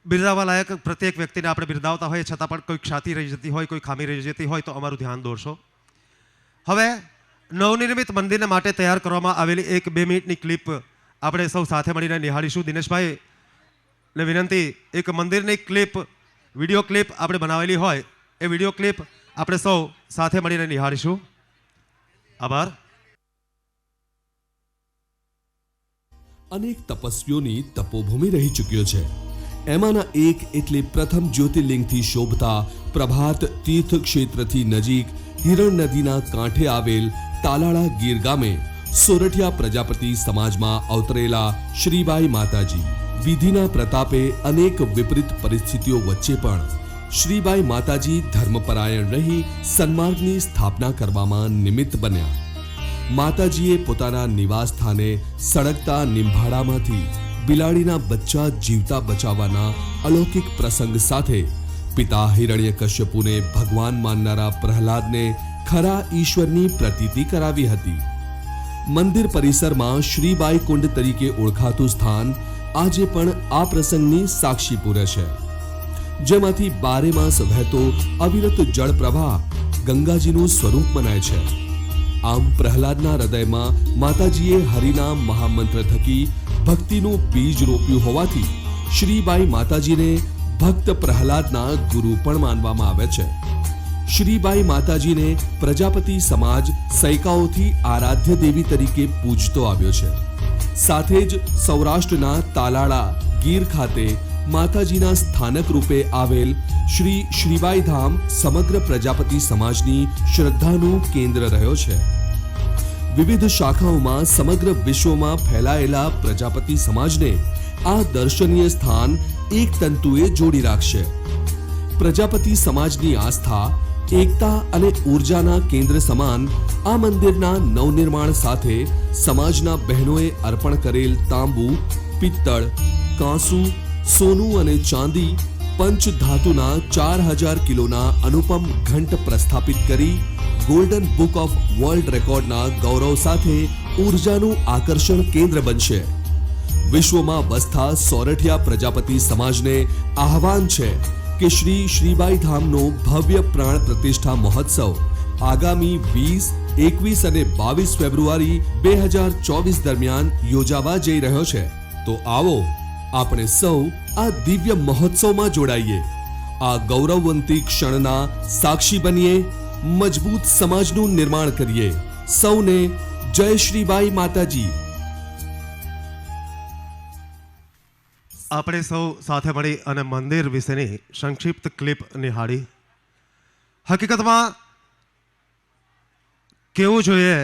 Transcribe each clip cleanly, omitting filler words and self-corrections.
બિરદાવવા લાયક પ્રત્યેક વ્યક્તિને આપણે બિરદાવતા હોઈએ છતાં પણ કોઈ ક્ષાતિ રહી જતી હોય, કોઈ ખામી રહી જતી હોય તો અમારું ધ્યાન દોરશો. હવે નવનિર્મિત મંદિરને માટે તૈયાર કરવામાં આવેલી એક 2 મિનિટની ક્લિપ આપણે સૌ સાથે મળીને નિહાળીશું. દિનેશભાઈને વિનંતી, એક મંદિરની ક્લિપ, વિડીયો ક્લિપ આપણે બનાવેલી હોય એ વિડીયો ક્લિપ આપણે સૌ સાથે મળીને નિહાળીશું. આભાર. અનેક તપસ્વીઓની તપોભૂમિ રહી ચૂક્યો છે. એમાંના એક એટલે પ્રથમ જ્યોતિર્લિંગથી શોભતા પ્રભાત તીર્થ ક્ષેત્રથી નજીક હિરણ નદીના કાંઠે આવેલ તાલાળા ગીર ગામે સોરઠિયા પ્રજાપતિ સમાજમાં અવતરેલા શ્રીબાઈ માતાજી. વિધિના પ્રતાપે અનેક વિપરીત પરિસ્થિતિઓ વચ્ચે પણ શ્રીબાઈ માતાજી ધર્મપરાયણ રહી સન્માર્ગની સ્થાપના કરવામાં નિમિત્ત બન્યા. માતાજીએ પોતાના નિવાસ સ્થાને સળગતા નિંભાળામાંથી બિલાડીના બચ્ચા જીવતા બચાવવાના અલૌકિક પ્રસંગ સાથે પિતા હિરણ્યકશ્યપુને ભગવાન માનનારા પ્રહલાદને ખરા ઈશ્વરની પ્રતીતિ કરાવી હતી. મંદિર પરિસરમાં શ્રીબાઈ કુંડ તરીકે ઓળખાતું સ્થાન આજે પણ આ પ્રસંગની સાક્ષી પૂરે છે, જેમાંથી 12 માસ વહેતો અવિરત જળ પ્રવાહ ગંગાજીનું સ્વરૂપ મનાય છે. આમ પ્રહલાદના હૃદયમાં માતાજીએ હરિના મહામંત્ર થકી ભક્તિનું બીજ રોપ્યું હોવાથી શ્રીબાઈ માતાજીને ભક્ત પ્રહલાદના ગુરુ પણ માનવામાં આવે છે. શ્રીબાઈ માતાજીને પ્રજાપતિ સમાજ સૈકાઓથી આરાધ્ય દેવી તરીકે પૂજતો આવ્યો છે. સાથે જ સૌરાષ્ટ્રના તાલાળા ગીર ખાતે માતાજીના સ્થાનક રૂપે આવેલ શ્રી શ્રીબાઈ ધામ સમગ્ર પ્રજાપતિ સમાજની શ્રદ્ધાનું કેન્દ્ર રહ્યો છે. વિવિધ શાખાઓમાં સમગ્ર વિશ્વમાં ફેલાયેલા પ્રજાપતિ સમાજને આ દર્શનીય સ્થાન એક તંતુએ જોડી રાખશે. પ્રજાપતિ સમાજની આસ્થા, એકતા અને ઉર્જાના કેન્દ્ર સમાન આ મંદિરના નવનિર્માણ સાથે સમાજના બહેનોએ અર્પણ કરેલ તાંબુ, પિત્તળ, કાંસુ, સોનું અને ચાંદી પંચ ધાતુના 4000 કિલોના અનુપમ ઘંટ પ્રસ્થાપિત કરી ગોલ્ડન બુક ઓફ વર્લ્ડ રેકોર્ડના ગૌરવ સાથે ઉર્જાનું આકર્ષણ કેન્દ્ર બનશે. વિશ્વમાં વસતા સોરઠિયા પ્રજાપતિ સમાજને આહવાન છે કે શ્રી શ્રીબાઈ ધામનો ભવ્ય પ્રાણ પ્રતિષ્ઠા મહોત્સવ આગામી 20, 21 અને 22 ફેબ્રુઆરી 2024 દરમિયાન યોજાવા જઈ રહ્યો છે. તો આવો આપણે સૌ આ દિવ્ય મહોત્સવમાં જોડાઈએ, આ ગૌરવવંતી ક્ષણના સાક્ષી બનીએ, મજબૂત સમાજનું નિર્માણ કરીએ. સૌને જય શ્રીબાઈ માતાજી. આપણે સૌ સાથે મળી અને મંદિર વિશેની સંક્ષિપ્ત ક્લિપ નિહાળી. હકીકતમાં કેવું જોઈએ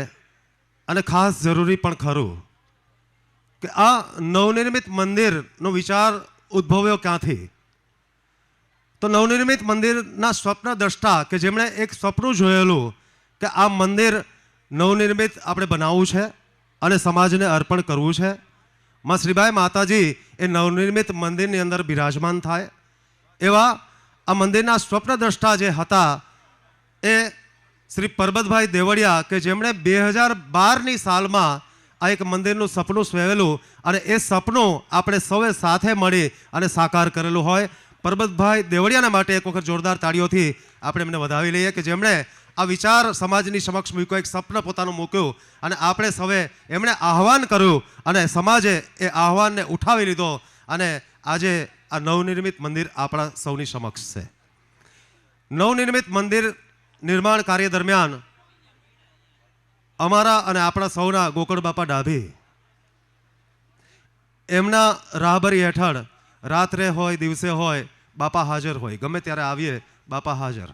અને ખાસ જરૂરી પણ ખરું કે આ નવનિર્મિત મંદિરનો વિચાર ઉદ્ભવ્યો ક્યાંથી? તો નવનિર્મિત મંદિરના સ્વપ્નદ્રષ્ટા કે જેમણે એક સ્વપ્ન જોયેલું કે આ મંદિર નવનિર્મિત આપણે બનાવવું છે અને સમાજને અર્પણ કરવું છે. માં શ્રીબાઈ માતાજી એ નવનિર્મિત મંદિરની અંદર બિરાજમાન થાય એવા આ મંદિરના સ્વપ્નદ્રષ્ટા જે હતા એ શ્રી પરબતભાઈ દેવળિયા કે જેમણે 2012ની સાલમાં આ એક મંદિરનું સપનું સ્વેવેલું અને એ સપનું આપણે સૌએ સાથે મળી અને સાકાર કરેલું હોય. પરબતભાઈ દેવળિયાના માટે એક વખત જોરદાર તાળીઓથી આપણે એમને વધાવી લઈએ કે જેમણે આ વિચાર સમાજની સમક્ષ મૂક્યો, એક સપન પોતાનું મૂક્યું અને આપણે સૌએ એમણે આહવાન કર્યું અને સમાજે એ આહવાનને ઉઠાવી લીધો અને આજે આ નવનિર્મિત મંદિર આપણા સૌની સમક્ષ છે. નવનિર્મિત મંદિર નિર્માણ કાર્ય દરમિયાન અમારા અને આપણા સૌના ગોકળ બાપા ડાભી એમના રાહબરી હેઠળ રાત્રે હોય દિવસે હોય બાપા હાજર હોય, ગમે ત્યારે આવીએ બાપા હાજર.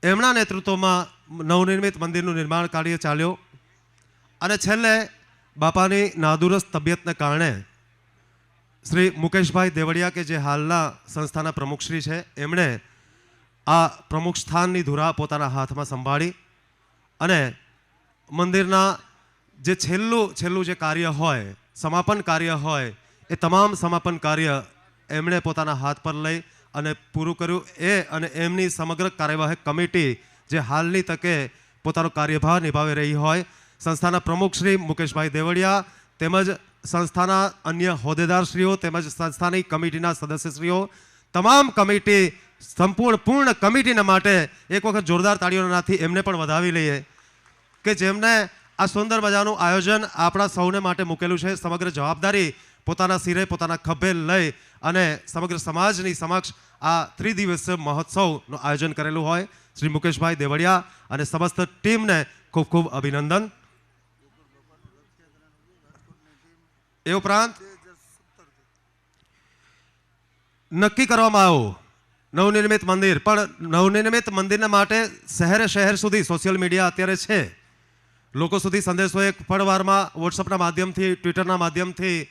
એમના નેતૃત્વમાં નવનિર્મિત મંદિરનું નિર્માણ કાર્ય ચાલ્યો અને છેલ્લે બાપાની નાદુરસ્ત તબિયતને કારણે શ્રી મુકેશભાઈ દેવળિયા કે જે હાલના સંસ્થાના પ્રમુખશ્રી છે એમણે આ પ્રમુખ સ્થાનની ધુરા પોતાના હાથમાં સંભાળી અને મંદિરના જે છેલ્લું જે કાર્ય હોય, સમાપન કાર્ય હોય, એ તમામ સમાપન કાર્ય એમણે પોતાના હાથ પર લઈ અને પૂરું કર્યું. એ અને એમની સમગ્ર કાર્યવાહક કમિટી જે હાલની તકે પોતાનો કાર્યભાર નિભાવી રહી હોય, સંસ્થાના પ્રમુખ શ્રી મુકેશભાઈ દેવળિયા તેમજ સંસ્થાના અન્ય હોદ્દેદારશ્રીઓ તેમજ સંસ્થાની કમિટીના સદસ્યશ્રીઓ, તમામ કમિટી, પૂર્ણ કમિટીના માટે એક વખત જોરદાર તાળીઓનાથી એમને પણ વધાવી લઈએ કે જેમને આ સુંદર મજાનું આયોજન આપણા સૌને માટે મૂકેલું છે. સમગ્ર જવાબદારી પોતાના સિરે, પોતાના ખભે લઈ અને સમગ્ર સમાજની સમક્ષ આ ત્રિદિવસીય મહોત્સવનું આયોજન કરેલું હોય. શ્રી મુકેશભાઈ દેવળિયા અને સમસ્ત ટીમને ખૂબ ખૂબ અભિનંદન. એ ઉપરાંત નક્કી કરવામાં આવ્યું નવનિર્મિત મંદિર, પણ નવનિર્મિત મંદિરના માટે શહેર સુધી સોશિયલ મીડિયા અત્યારે છે, લોકો સુધી સંદેશો એક પળવારમાં વોટ્સઅપના માધ્યમથી, ટ્વિટરના માધ્યમથી,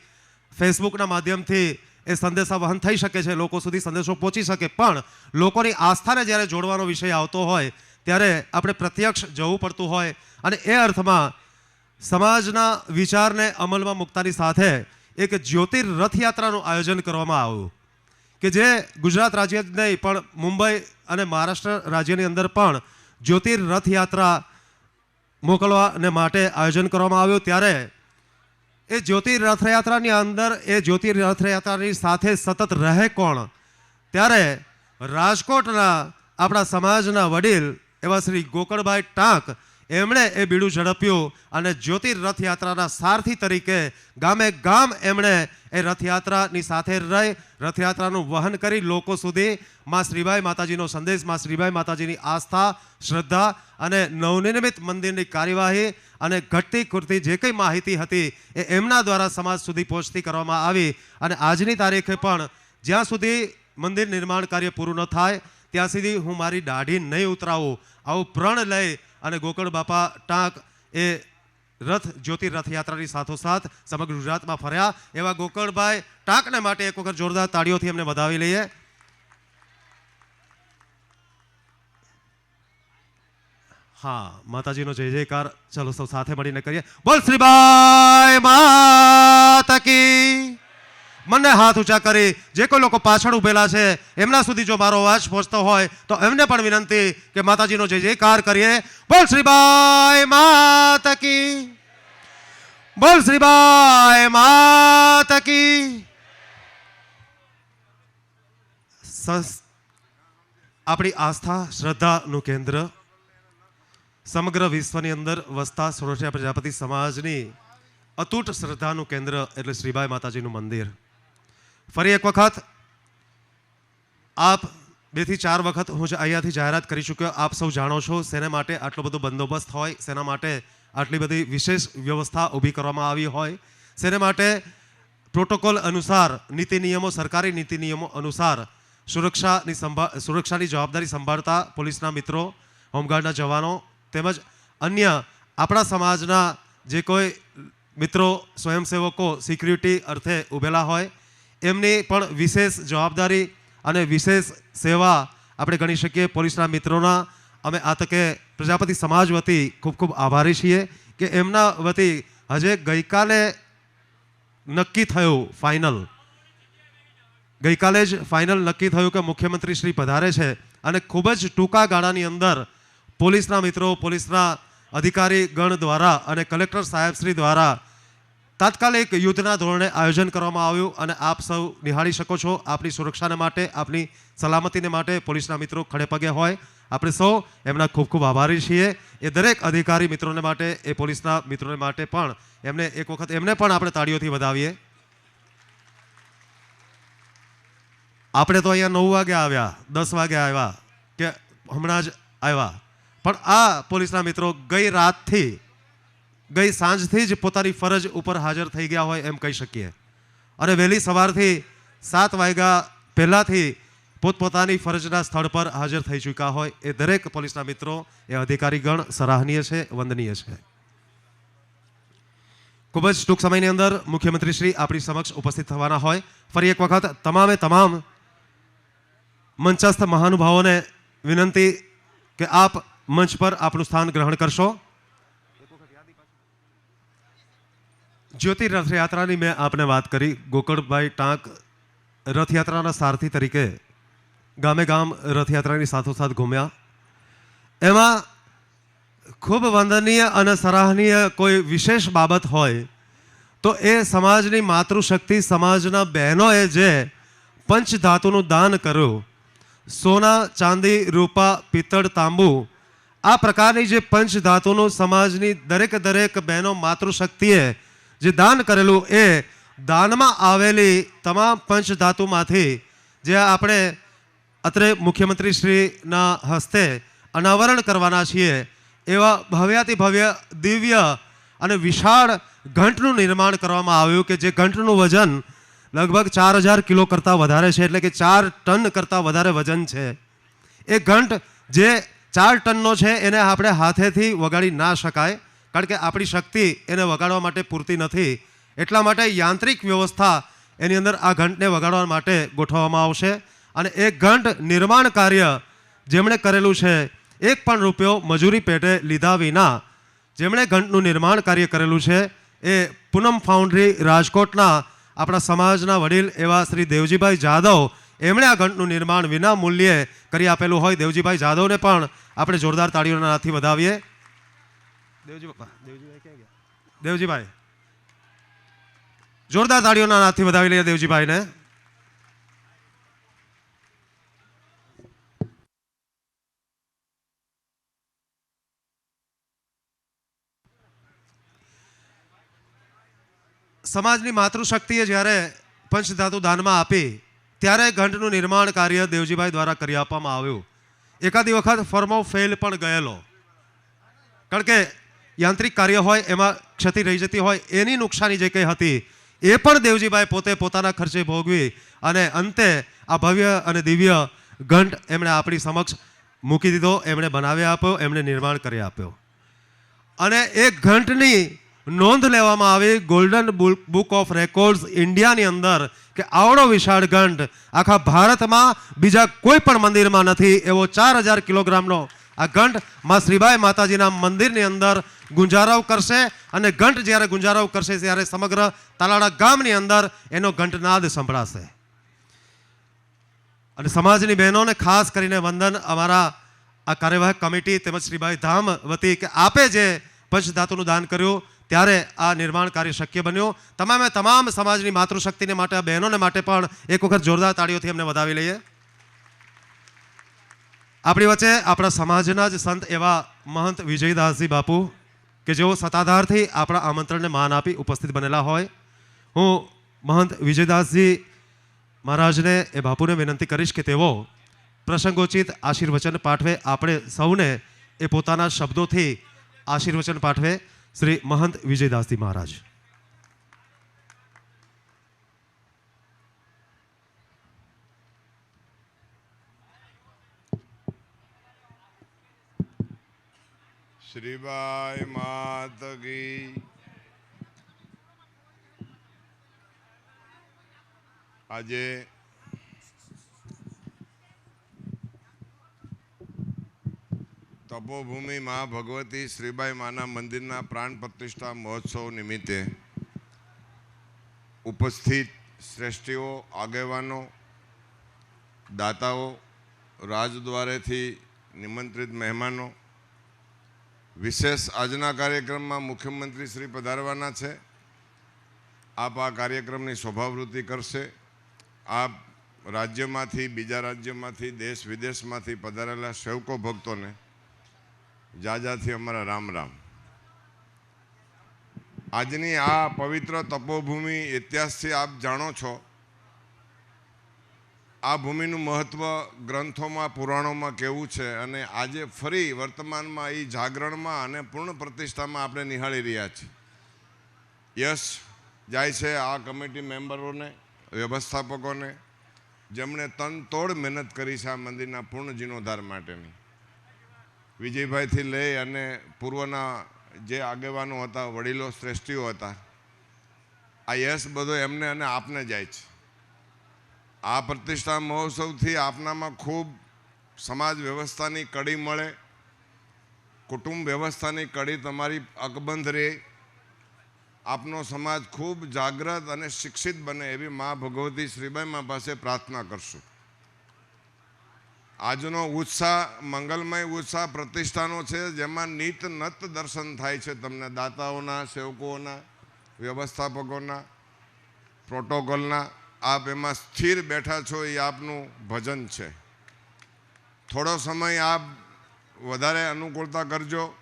ફેસબુકના માધ્યમથી એ સંદેશા વહન થઈ શકે છે, લોકો સુધી સંદેશો પહોંચી શકે. પણ લોકોની આસ્થાને જ્યારે જોડવાનો વિષય આવતો હોય ત્યારે આપણે પ્રત્યક્ષ જવું પડતું હોય અને એ અર્થમાં સમાજના વિચારને અમલમાં મૂકતાની સાથે એક જ્યોતિર રથયાત્રાનું આયોજન કરવામાં આવ્યું કે જે ગુજરાત રાજ્ય જ નહીં પણ મુંબઈ અને મહારાષ્ટ્ર રાજ્યની અંદર પણ જ્યોતિર રથયાત્રા મોકલવાને માટે આયોજન કરવામાં આવ્યું. ત્યારે એ જ્યોતિર રથયાત્રાની અંદર એ જ્યોતિર રથયાત્રાની સાથે સતત રહે કોણ? ત્યારે રાજકોટના આપણા સમાજના વડીલ એવા શ્રી ગોકળભાઈ ટાંક, એમણે એ બીડું ઝડપ્યું અને જ્યોતિર રથયાત્રાના સારથી તરીકે ગામે ગામ એમણે એ રથયાત્રાની સાથે રહી, રથયાત્રાનું વહન કરી લોકો સુધી માં શ્રીબાઈ માતાજીનો સંદેશ, માં શ્રીબાઈ માતાજીની આસ્થા, શ્રદ્ધા અને નવનિર્મિત મંદિરની કાર્યવાહી અને ઘટતી ખૂટતી જે કંઈ માહિતી હતી એ એમના દ્વારા સમાજ સુધી પહોંચતી કરવામાં આવી. અને આજની તારીખે પણ જ્યાં સુધી મંદિર નિર્માણ કાર્ય પૂરું ન થાય ત્યાં સુધી હું મારી દાઢી નહીં ઉતરાવું, આવું પ્રણ લઈ અને ગોકળ બાપા ટાંક એ જ્યોતિર રથયાત્રાની સાથોસાથ સમગ્ર ગુજરાતમાં ફર્યા. એવા ગોકળભાઈ ટાંકને માટે એક વખત જોરદાર તાળીઓથી એમને વધાવી લઈએ. હા, માતાજીનો જય જયકાર ચલો સૌ સાથે મળીને કરીએ. બોલ શ્રીબાઈ માતા કી. મને હાથ ઊંચા કરી જે કોઈ લોકો પાછળ ઉભેલા છે એમના સુધી જો મારો અવાજ પહોંચતો હોય તો એમને પણ વિનંતી કે માતાજીનો જય જયકાર કરીએ. બોલ શ્રીબાઈ માતા કી. બોલ શ્રીબાઈ માતા કી. આપણી આસ્થા, શ્રદ્ધાનું કેન્દ્ર, સમગ્ર વિશ્વની અંદર વસતા સોરઠિયા પ્રજાપતિ સમાજની અતૂટ શ્રદ્ધાનું કેન્દ્ર એટલે શ્રીબાઈ માતાજીનું મંદિર. ફરી એક વખત આપ 2 થી 4 વખત હું અહીંયાથી જાહેરાત કરી ચૂક્યો. આપ સૌ જાણો છો શેના માટે આટલો બધો બંદોબસ્ત હોય, શેના માટે આટલી બધી વિશેષ વ્યવસ્થા ઊભી કરવામાં આવી હોય, શેના માટે પ્રોટોકોલ અનુસાર નીતિ નિયમો, સરકારી નીતિ નિયમો અનુસાર સુરક્ષાની જવાબદારી સંભાળતા પોલીસના મિત્રો, હોમગાર્ડના જવાનો તેમજ અન્ય આપણા સમાજના જે કોઈ મિત્રો, સ્વયંસેવકો સિક્યુરિટી અર્થે ઊભેલા હોય એમની પણ વિશેષ જવાબદારી અને વિશેષ સેવા આપણે ગણી શકીએ. પોલીસના મિત્રોના અમે આ તકે પ્રજાપતિ સમાજ વતી ખૂબ ખૂબ આભારી છીએ કે એમના વતી હજે ગઈકાલે નક્કી થયું ગઈકાલે જ ફાઇનલ નક્કી થયું કે મુખ્યમંત્રી શ્રી પધારે છે અને ખૂબ જ ટૂંકા ગાળાની અંદર પોલીસના મિત્રો, પોલીસના અધિકારી ગણ દ્વારા અને કલેક્ટર સાહેબ શ્રી દ્વારા તાત્કાલિક યુદ્ધના ધોરણે આયોજન કરવામાં આવ્યું. અને આપ સૌ નિહાળી શકો છો આપણી સુરક્ષાને માટે, આપણી સલામતીને માટે પોલીસના મિત્રો ખડે પગે હોય. આપણે સૌ એમના ખૂબ ખૂબ આભારી છીએ. એ દરેક અધિકારી મિત્રોને માટે, એ પોલીસના મિત્રોને માટે પણ એક વખત એમને પણ આપણે તાળીઓથી વધાવીએ. આપણે તો અહીંયા 9 વાગે આવ્યા, 10 વાગે આવ્યા કે હમણાં જ આવ્યા, પણ આ પોલીસના મિત્રો ગઈ સાંજથી જ પોતાની ફરજ ઉપર હાજર થઈ ગયા હોય એમ કહી શકીએ. અને વહેલી સવારથી 7 વાગ્યા પહેલાંથી પોતપોતાની ફરજના સ્થળ પર હાજર થઈ ચૂક્યા હોય. એ દરેક પોલીસના મિત્રો, એ અધિકારીગણ સરાહનીય છે, વંદનીય છે. ખૂબ જ ટૂંક સમયની અંદર મુખ્યમંત્રી શ્રી આપણી સમક્ષ ઉપસ્થિત થવાના હોય. ફરી એક વખત તમામ મંચસ્થ મહાનુભાવોને વિનંતી કે આપ મંચ પર આપણું સ્થાન ગ્રહણ કરશો. જ્યોતિ રથયાત્રાની મેં આપને વાત કરી. ગોકળભાઈ ટાંક રથયાત્રાના સારથી તરીકે ગામે ગામ રથયાત્રાની સાથોસાથ ઘૂમ્યા. એમાં ખૂબ વંદનીય અને સરાહનીય કોઈ વિશેષ બાબત હોય તો એ સમાજની માતૃશક્તિ સમાજના બહેનોએ જે પંચધાતુનું દાન કર્યું, સોના, ચાંદી, રૂપા, પિત્તળ, તાંબુ, આ પ્રકારની જે પંચધાતુનું સમાજની દરેક બહેનો માતૃશક્તિએ જે દાન કરેલું, એ દાનમાં આવેલી તમામ પંચધાતુમાંથી જે આપણે અત્રે મુખ્યમંત્રી શ્રીના હસ્તે અનાવરણ કરવાના છીએ, એવા ભવ્યાતિ ભવ્ય, દિવ્ય અને વિશાળ ઘંટનું નિર્માણ કરવામાં આવ્યું કે જે ઘંટનું વજન લગભગ 4000 કિલો કરતાં વધારે છે, એટલે કે 4 ટન કરતાં વધારે વજન છે. એ ઘંટ જે 4 ટનનો છે એને આપણે હાથેથી વગાડી ના શકાય, કારણ કે આપણી શક્તિ એને વગાડવા માટે પૂરતી નથી. એટલા માટે યાંત્રિક વ્યવસ્થા એની અંદર આ ઘંટને વગાડવા માટે ગોઠવવામાં આવશે. અને એ ઘંટ નિર્માણ કાર્ય જેમણે કરેલું છે, 1 પણ રૂપિયો મજૂરી પેટે લીધા વિના જેમણે ઘંટનું નિર્માણ કાર્ય કરેલું છે, એ પૂનમ ફાઉન્ડ્રી રાજકોટના આપણા સમાજના વડીલ એવા શ્રી દેવજીભાઈ જાદવ, એમણે આ ઘંટનું નિર્માણ વિના મૂલ્યે કરી આપેલું હોય. દેવજીભાઈ જાદવને પણ આપણે જોરદાર તાળીઓના હાથથી વધાવીએ. દેવજીભાઈ જોરદાર તાળીઓના હાથથી વધાવી લઈએ દેવજીભાઈને. સમાજની માતૃશક્તિએ જ્યારે પંચધાતુ દાનમાં આપી, ત્યારે ઘંટનું નિર્માણ કાર્ય દેવજીભાઈ દ્વારા કરી આપવામાં આવ્યું. એકાદી વખત ફર્મો ફેલ પણ ગયેલો, કારણ કે યાંત્રિક કાર્ય હોય એમાં ક્ષતિ રહી જતી હોય, એની નુકસાની જે કંઈ હતી એ પણ દેવજીભાઈ પોતે પોતાના ખર્ચે ભોગવી અને અંતે આ ભવ્ય અને દિવ્ય ઘંટ એમણે આપણી સમક્ષ મૂકી દીધો, એમણે બનાવી આપ્યો, એમણે નિર્માણ કરી આપ્યો. અને એ ઘંટની નોંધ લેવામાં આવી ગોલ્ડન બુક ઓફ રેકોર્ડ્સ ઇન્ડિયાની અંદર કે આવડો વિશાળ ઘંટ આખા ભારતમાં બીજા કોઈ પણ મંદિરમાં નથી. એવો 4000 કિલોગ્રામનો આ ઘંટ માં શ્રીબાઈ માતાજીના મંદિરની અંદર ગુંજારવ કરશે. અને ઘંટ જ્યારે ગુંજારવ કરશે ત્યારે સમગ્ર તાલાળા ગામની અંદર એનો ઘંટનાદ સંભળાશે. અને સમાજની બહેનોને ખાસ કરીને વંદન અમારા આ કાર્યવાહક કમિટી તેમજ શ્રીબાઈ ધામ વતી કે આપે જે પંચધાતુનું દાન કર્યું ત્યારે આ નિર્માણ કાર્ય શક્ય બન્યું. તમામ સમાજની માતૃશક્તિને માટે, આ બહેનોને માટે પણ એક વખત જોરદાર તાળીઓથી એમને વધાવી લઈએ. આપણી વચ્ચે આપણા સમાજના જ સંત એવા મહંત વિજયદાસજી બાપુ કે જેઓ સત્તાધારથી આપણા આમંત્રણને માન આપી ઉપસ્થિત બનેલા હોય. હું મહંત વિજયદાસજી મહારાજને એ બાપુને વિનંતી કરીશ કે તેઓ પ્રસંગોચિત આશીર્વચન પાઠવે. આપણે સૌને એ પોતાના શબ્દોથી આશીર્વચન પાઠવે. શ્રી મહંત વિજયદાસજી મહારાજ. શ્રીબાઈ માત કી. આજે તપોભૂમિ મા ભગવતી શ્રીબાઈ માના મંદિરના પ્રાણ પ્રતિષ્ઠા મહોત્સવ નિમિત્તે ઉપસ્થિત શ્રેષ્ઠીઓ, આગેવાનો, દાતાઓ, રાજદ્વારેથી નિમંત્રિત મહેમાનો, વિશેષ આજના કાર્યક્રમમાં મુખ્યમંત્રી શ્રી પધારવાના છે. આપ આ કાર્યક્રમની શોભાવૃત્તિ કરશે. આપ રાજ્યમાંથી, બીજા રાજ્યમાંથી, દેશ વિદેશમાંથી પધારેલા સેવકો ભક્તોને જાજાથી અમારા રામ રામ. આજની આ પવિત્ર તપોભૂમિ ઇતિહાસથી આપ જાણો છો. આ ભૂમિનું મહત્વ ગ્રંથોમાં, પુરાણોમાં કેવું છે અને આજે ફરી વર્તમાનમાં એ જાગરણમાં અને પૂર્ણ પ્રતિષ્ઠામાં આપણે નિહાળી રહ્યા છીએ. યશ જાય છે આ કમિટી મેમ્બરોને, વ્યવસ્થાપકોને, જેમણે તનતોડ મહેનત કરી છે આ મંદિરના પૂર્ણ જીર્ણોદ્ધાર માટેની. વિજયભાઈથી લઈ અને પૂર્વના જે આગેવાનો હતા, વડીલો, શ્રેષ્ઠીઓ હતા, આ યશ બધો એમને અને આપને જાય છે. આ પ્રતિષ્ઠા મહોત્સવથી આપનામાં ખૂબ સમાજ વ્યવસ્થાની કડી મળે, કુટુંબ વ્યવસ્થાની કડી તમારી અકબંધ રહે, આપનો સમાજ ખૂબ જાગૃત અને શિક્ષિત બને એવી મા ભગવતી શ્રીબાઈ પાસે પ્રાર્થના કરશું. આજનો ઉત્સાહ મંગલમય ઉત્સાહ પ્રતિષ્ઠાનો છે, જેમાં નિત નત દર્શન થાય છે તમને દાતાઓના, સેવકોના, વ્યવસ્થાપકોના, પ્રોટોકોલના, આપ એમાં સ્થિર બેઠા છો એ આપનું ભજન છે. થોડો સમય આપ વધારે અનુકૂળતા કરજો.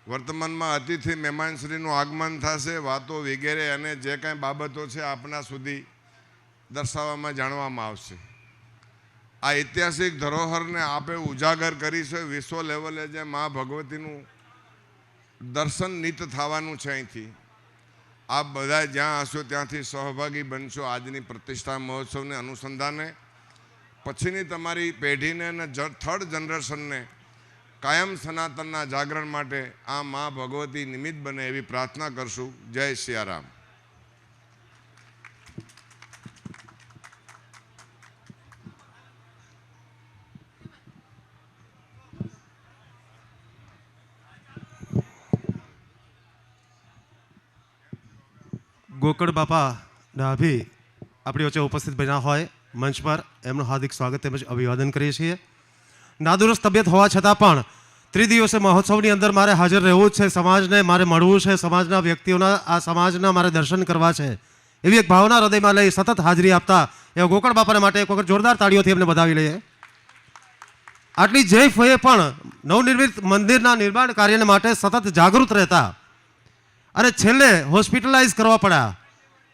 વર્તમાનમાં અતિથિ મહેમાનશ્રીનું આગમન થશે. વાતો વગેરે અને જે કાંઈ બાબતો છે આપના સુધી દર્શાવવામાં જાણવામાં આવશે. આ ઐતિહાસિક ધરોહરને આપે ઉજાગર કરી છે. વિશ્વ લેવલે જે મા ભગવતીનું દર્શન નિત થવાનું છે અહીંથી. આપ બધા જ્યાં હશો ત્યાંથી સહભાગી બનશો આજની પ્રતિષ્ઠા મહોત્સવને અનુસંધાને. પછીની તમારી પેઢીને અને થર્ડ જનરેશનને કાયમ સનાતનના જાગરણ માટે આ મા ભગવતી નિમિત્ત બને એવી પ્રાર્થના કરશું. જય સિયારામ. ગોકળ બાપા ડાભી આપણી વચ્ચે ઉપસ્થિત બન્યા હોય મંચ પર એમનું હાર્દિક સ્વાગત તેમજ અભિવાદન કરીએ છીએ. નાદુરસ્ત તબિયત હોવા છતાં પણ ત્રિદિવસીય મહોત્સવની અંદર મારે હાજર રહેવું જ છે. સમાજને મારે મળવું છે. સમાજના વ્યક્તિઓના આ સમાજના મારે દર્શન કરવા છે. એવી એક ભાવના હૃદયમાં લઈ સતત હાજરી આપતા એવા ગોકળ બાપાને માટે એક વખત જોરદાર તાળીઓથી એમને વધાવી લઈએ. આટલી જૈફએ પણ નવનિર્મિત મંદિરના નિર્માણ કાર્યને માટે સતત જાગૃત રહેતા અને છેલ્લે હોસ્પિટલાઇઝ કરવા પડ્યા.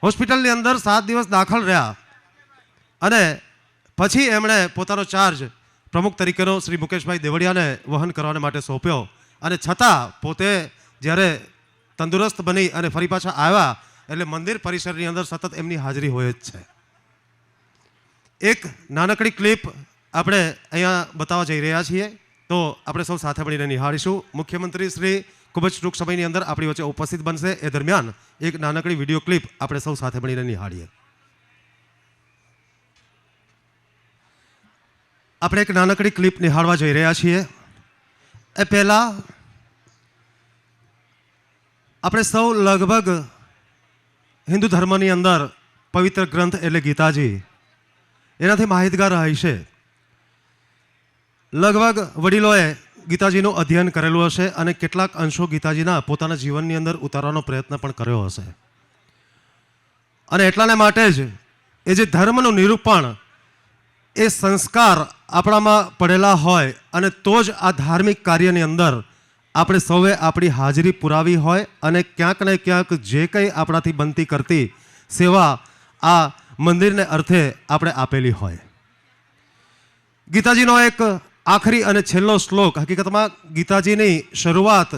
હોસ્પિટલની અંદર 7 દિવસ દાખલ રહ્યા અને પછી એમણે પોતાનો ચાર્જ પ્રમુખ તરીકેનો શ્રી મુકેશભાઈ દેવડિયાને વહન કરવા માટે સોંપ્યો. અને છતાં પોતે જ્યારે તંદુરસ્ત બની અને ફરી પાછા આવ્યા એટલે મંદિર પરિસરની અંદર સતત એમની હાજરી હોય જ છે. એક નાનકડી ક્લિપ આપણે અહીંયા બતાવવા જઈ રહ્યા છીએ, તો આપણે સૌ સાથે મળીને નિહાળીશું. મુખ્યમંત્રી શ્રી ખૂબ જ ટૂંક સમયની અંદર આપણી વચ્ચે ઉપસ્થિત બનશે. એ દરમિયાન એક નાનકડી વિડીયો ક્લિપ આપણે સૌ સાથે મળીને નિહાળીએ. આપણે એક નાનકડી ક્લિપ નિહાળવા જઈ રહ્યા છીએ. એ પહેલાં આપણે સૌ લગભગ હિન્દુ ધર્મની અંદર પવિત્ર ગ્રંથ એટલે ગીતાજી એનાથી માહિતગાર હશે. લગભગ વડીલોએ ગીતાજીનું અધ્યયન કરેલું હશે અને કેટલાક અંશો ગીતાજીના પોતાના જીવનની અંદર ઉતારવાનો પ્રયત્ન પણ કર્યો હશે. અને એટલાને માટે જ એ જે ધર્મનું નિરૂપણ એ સંસ્કાર આપણામાં પડેલા હોય અને તો જ આ ધાર્મિક કાર્યની અંદર આપણે સૌએ આપણી હાજરી પુરાવી હોય અને ક્યાંક ને ક્યાંક જે કંઈ આપણાથી બનતી કરતી સેવા આ મંદિરને અર્થે આપણે આપેલી હોય. ગીતાજીનો એક આખરી અને છેલ્લો શ્લોક, હકીકતમાં ગીતાજીની શરૂઆત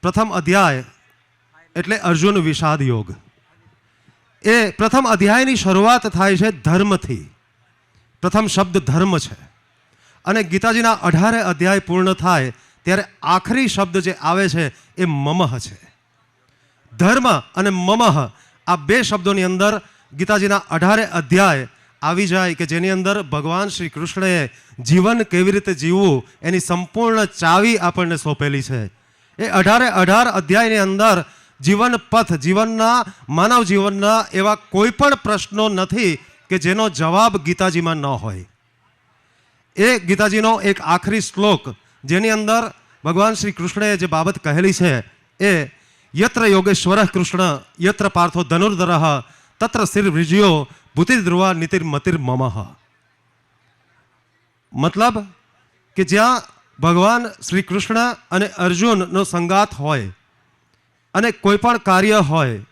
પ્રથમ અધ્યાય એટલે અર્જુન વિષાદ યોગ. એ પ્રથમ અધ્યાયની શરૂઆત થાય છે ધર્મથી. પ્રથમ શબ્દ ધર્મ છે અને ગીતાજીના 18 અધ્યાય પૂર્ણ થાય ત્યારે આખરી શબ્દ જે આવે છે એ મમઃ છે. ધર્મ અને મમઃ આ બે શબ્દોની અંદર ગીતાજીના 18 અધ્યાય આવી જાય કે જેની અંદર ભગવાન શ્રી કૃષ્ણએ જીવન કેવી રીતે જીવવું એની સંપૂર્ણ ચાવી આપણને સોંપેલી છે. એ 18 અધ્યાયની અંદર જીવન પથ, જીવનના માનવ જીવનના એવા કોઈ પણ પ્રશ્નો નથી કે જેનો જવાબ ગીતાજીમાં ન હોય. એ ગીતાજીનો એક આખરી શ્લોક જેની અંદર ભગવાન શ્રી કૃષ્ણએ જે બાબત કહેલી છે એ યત્ર યોગેશ્વર કૃષ્ણ યત્ર પાર્થો ધનુર્ધરઃ તત્ર શિર વિજયો ભૂતિર્ધ્રુવા નીતિર્મતિર મમઃ. મતલબ કે જ્યાં ભગવાન શ્રી કૃષ્ણ અને અર્જુનનો સંગાત હોય અને કોઈ પણ કાર્ય હોય,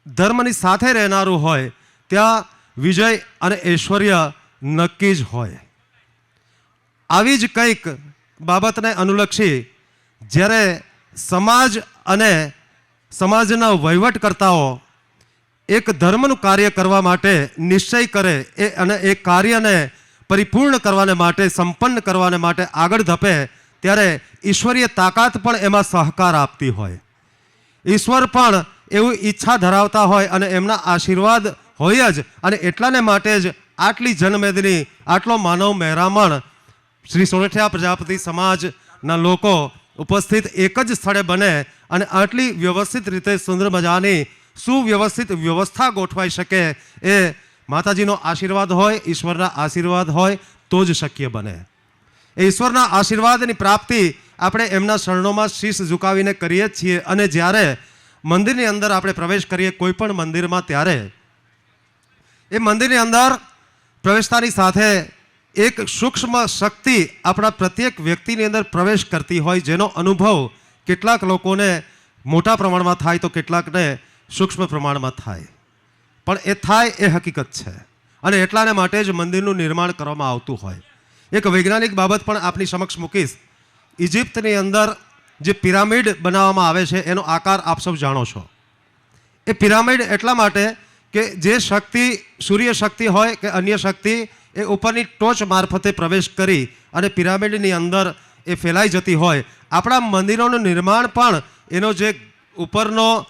ધર્મની સાથે રહેનારું હોય, ત્યાં વિજય અને ઐશ્વર્ય નક્કી જ હોય. આવી જ કંઈક બાબતને અનુલક્ષી જ્યારે સમાજ અને સમાજના વહીવટકર્તાઓ એક ધર્મનું કાર્ય કરવા માટે નિશ્ચય કરે અને એ કાર્યને પરિપૂર્ણ કરવાને માટે, સંપન્ન કરવાને માટે આગળ ધપે ત્યારે ઈશ્વરીય તાકાત પણ એમાં સહકાર આપતી હોય. ઈશ્વર પણ એવી ઈચ્છા ધરાવતા હોય અને એમના આશીર્વાદ હોય જ. અને એટલાને માટે જ આટલી જનમેદની, આટલો માનવ મહેરામણ શ્રી સોરઠિયા પ્રજાપતિ સમાજના લોકો ઉપસ્થિત એક જ સ્થળે બને અને આટલી વ્યવસ્થિત રીતે સુંદર મજાની સુવ્યવસ્થિત વ્યવસ્થા ગોઠવાઈ શકે એ માતાજીનો આશીર્વાદ હોય, ઈશ્વરના આશીર્વાદ હોય તો જ શક્ય બને. એ ઈશ્વરના આશીર્વાદની પ્રાપ્તિ આપણે એમના શરણોમાં શીશ ઝુકાવીને કરીએ જ છીએ. અને જ્યારે મંદિરની અંદર આપણે પ્રવેશ કરીએ કોઈ પણ મંદિરમાં, ત્યારે એ મંદિરની અંદર પ્રવેશતાની સાથે એક સૂક્ષ્મ શક્તિ આપણા પ્રત્યેક વ્યક્તિની અંદર પ્રવેશ કરતી હોય, જેનો અનુભવ કેટલાક લોકોને મોટા પ્રમાણમાં થાય તો કેટલાકને સૂક્ષ્મ પ્રમાણમાં થાય, પણ એ થાય એ હકીકત છે. અને એટલાને માટે જ મંદિરનું નિર્માણ કરવામાં આવતું હોય. એક વૈજ્ઞાનિક બાબત પણ આપની સમક્ષ મૂકીશ. ઇજિપ્તની અંદર જે પિરામિડ બનાવવામાં આવે છે એનો આકાર આપ સૌ જાણો છો. એ પિરામિડ એટલા માટે કે જે શક્તિ, સૂર્ય શક્તિ હોય કે અન્ય શક્તિ, એ ઉપરની ટોચ મારફતે પ્રવેશ કરી અને પિરામિડની અંદર એ ફેલાઈ જતી હોય. આપણા મંદિરોનું નિર્માણ પણ એનો જે ઉપરનો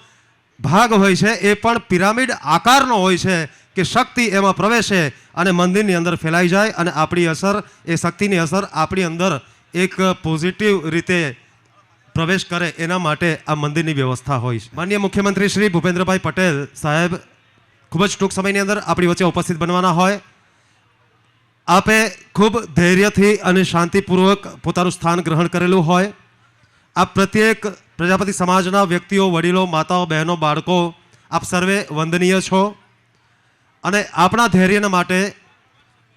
ભાગ હોય છે એ પણ પિરામિડ આકારનો હોય છે કે શક્તિ એમાં પ્રવેશે અને મંદિરની અંદર ફેલાઈ જાય અને આપણી અસર, એ શક્તિની અસર આપણી અંદર એક પોઝિટિવ રીતે પ્રવેશ કરે, એના માટે આ મંદિરની વ્યવસ્થા હોય છે. માનનીય મુખ્યમંત્રી શ્રી ભૂપેન્દ્રભાઈ પટેલ સાહેબ ખૂબ જ ટૂંક સમયની અંદર આપણી વચ્ચે ઉપસ્થિત બનવાના હોય. આપે ખૂબ ધૈર્યથી અને શાંતિપૂર્વક પોતાનું સ્થાન ગ્રહણ કરેલું હોય. આપ પ્રત્યેક પ્રજાપતિ સમાજના વ્યક્તિઓ, વડીલો, માતાઓ, બહેનો, બાળકો, આપ સર્વે વંદનીય છો. અને આપણા ધૈર્યના માટે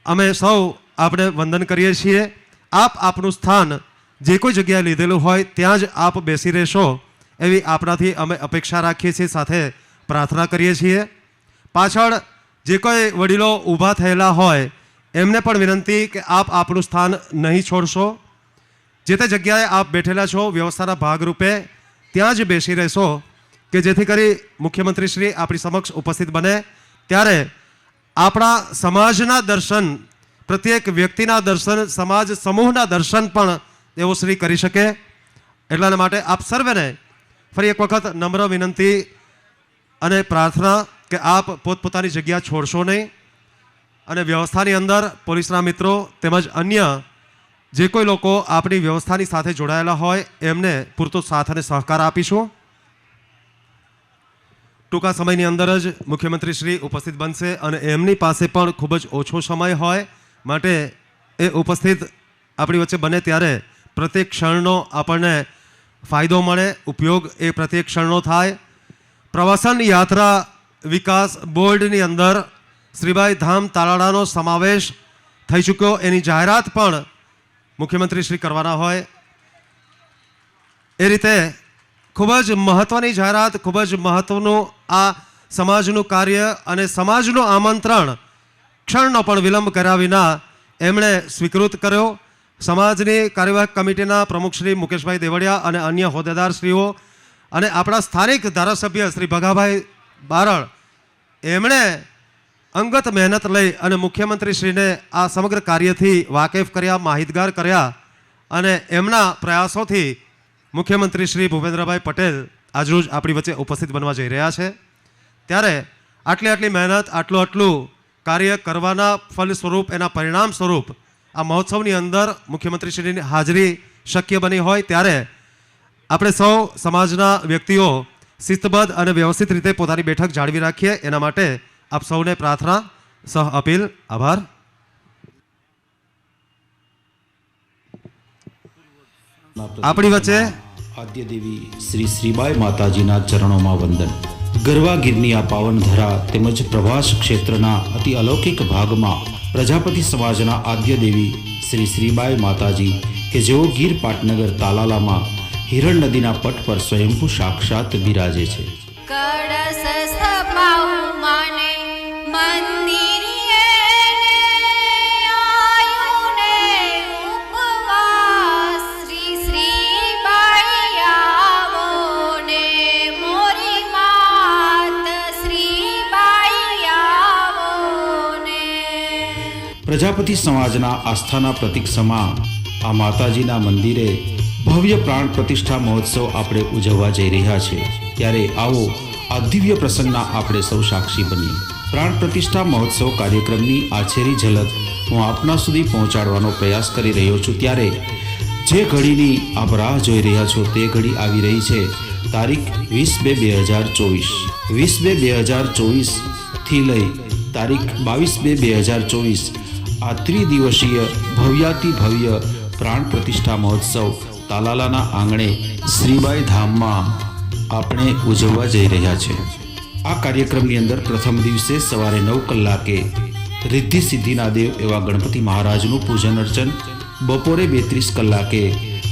અમે સૌ આપણે વંદન કરીએ છીએ. આપ આપનું સ્થાન જે કોઈ જગ્યાએ લીધેલું હોય ત્યાં જ આપ બેસી રહેશો એવી આપણાથી અમે અપેક્ષા રાખીએ છીએ, સાથે પ્રાર્થના કરીએ છીએ. પાછળ જે કોઈ વડીલો ઊભા થયેલા હોય એમને પણ વિનંતી કે આપ આપનું સ્થાન નહીં છોડશો. જે તે જગ્યાએ આપ બેઠેલા છો વ્યવસ્થાના ભાગરૂપે ત્યાં જ બેસી રહેશો કે જેથી કરી મુખ્યમંત્રી શ્રી આપણી સમક્ષ ઉપસ્થિત બને ત્યારે આપણા સમાજના દર્શન, પ્રત્યેક વ્યક્તિના દર્શન, સમાજ સમૂહના દર્શન પણ તેઓ શ્રી કરી શકે. એટલાના માટે આપ સર્વેને ફરી એક વખત નમ્ર વિનંતી અને પ્રાર્થના કે આપ પોતપોતાની જગ્યા છોડશો નહીં અને વ્યવસ્થાની અંદર પોલીસના મિત્રો તેમજ અન્ય જે કોઈ લોકો આપણી વ્યવસ્થાની સાથે જોડાયેલા હોય એમને પૂરતો સાથ અને સહકાર આપીશું. ટૂંકા સમયની અંદર જ મુખ્યમંત્રી શ્રી ઉપસ્થિત બનશે અને એમની પાસે પણ ખૂબ જ ઓછો સમય હોય, માટે એ ઉપસ્થિત આપણી વચ્ચે બને ત્યારે પ્રત્યેક ક્ષણનો આપણને ફાયદો મળે, ઉપયોગ એ પ્રત્યેક ક્ષણનો થાય. પ્રવાસન યાત્રા વિકાસ બોર્ડની અંદર શ્રીબાઈ ધામ તાલાળાનો સમાવેશ થઈ ચૂક્યો, એની જાહેરાત પણ મુખ્યમંત્રી શ્રી કરવાના હોય. એ રીતે ખૂબ જ મહત્ત્વની જાહેરાત, ખૂબ જ મહત્ત્વનું આ સમાજનું કાર્ય અને સમાજનું આમંત્રણ ક્ષણનો પણ વિલંબ કર્યા વિના એમણે સ્વીકૃત કર્યો. સમાજની કાર્યવાહક કમિટીના પ્રમુખ શ્રી મુકેશભાઈ દેવડિયા અને અન્ય હોદ્દેદારશ્રીઓ અને આપણા સ્થાનિક ધારાસભ્ય શ્રી ભગાભાઈ બારડ, એમણે અંગત મહેનત લઈ અને મુખ્યમંત્રીશ્રીને આ સમગ્ર કાર્યથી વાકેફ કર્યા, માહિતગાર કર્યા અને એમના પ્રયાસોથી મુખ્યમંત્રી શ્રી ભૂપેન્દ્રભાઈ પટેલ આજરોજ આપણી વચ્ચે ઉપસ્થિત બનવા જઈ રહ્યા છે. ત્યારે આટલી મહેનત, આટલું કાર્ય કરવાના ફલ સ્વરૂપ, એના પરિણામ સ્વરૂપ આ મહોત્સવની અંદર મુખ્યમંત્રીશ્રીની હાજરી શક્ય બની હોય ત્યારે આપણે સૌ સમાજના વ્યક્તિઓ શિસ્તબદ્ધ અને વ્યવસ્થિત રીતે પોતાની બેઠક જાળવી રાખીએ. એના માટે આપ સૌને પ્રાર્થના, સહ અપીલ. આભાર. આપણી વચ્ચે આદ્ય દેવી શ્રી શ્રીબાઈ માતાજીના ચરણોમાં વંદન. ગરવા ગીરની આ પાવન ધરા તેમજ પ્રભાસ ક્ષેત્રના અતિ અલૌકિક ભાગમાં પ્રજાપતિ સમાજના આદ્ય દેવી શ્રી શ્રીબાઈ માતાજી કે જેઓ ગીર પાટનગર તાલાલામાં હિરણ નદીના પટ પર સ્વયંભૂ સાક્ષાત બિરાજે છે. કળશ સ્થપાવું માને મંદિરે આયુને ઉપવાસ શ્રી શ્રીબાઈ આવો ને મોરી માત શ્રીબાઈ આવો ને. પ્રજાપતિ સમાજના આસ્થાના પ્રતીક સમા આ માતાજીના મંદિરે ભવ્ય પ્રાણ પ્રતિષ્ઠા મહોત્સવ આપણે ઉજવવા જઈ રહ્યા છે. ત્યારે આવો આ દિવ્ય પ્રસંગના આપણે સૌ સાક્ષી બનીએ. પ્રાણ પ્રતિષ્ઠા મહોત્સવ કાર્યક્રમની આછેરી ઝલક હું આપના સુધી પહોંચાડવાનો પ્રયાસ કરી રહ્યો છું. ત્યારે જે ઘડીની આપ રાહ જોઈ રહ્યા છો તે ઘડી આવી રહી છે. તારીખ 20/2/2024, 20/2/2024થી લઈ તારીખ 22/2/2024 આ ત્રિદિવસીય ભવ્યાતિ ભવ્ય પ્રાણ પ્રતિષ્ઠા મહોત્સવ તાલાલાના આંગણે શ્રીબાઈ ધામમાં આપણે ઉજવવા જઈ રહ્યા છે. આ કાર્યક્રમની અંદર પ્રથમ દિવસે સવારે 9 કલાકે રિદ્ધિ સિદ્ધિના દેવ એવા ગણપતિ મહારાજનું પૂજન અર્ચન, બપોરે 32 કલાકે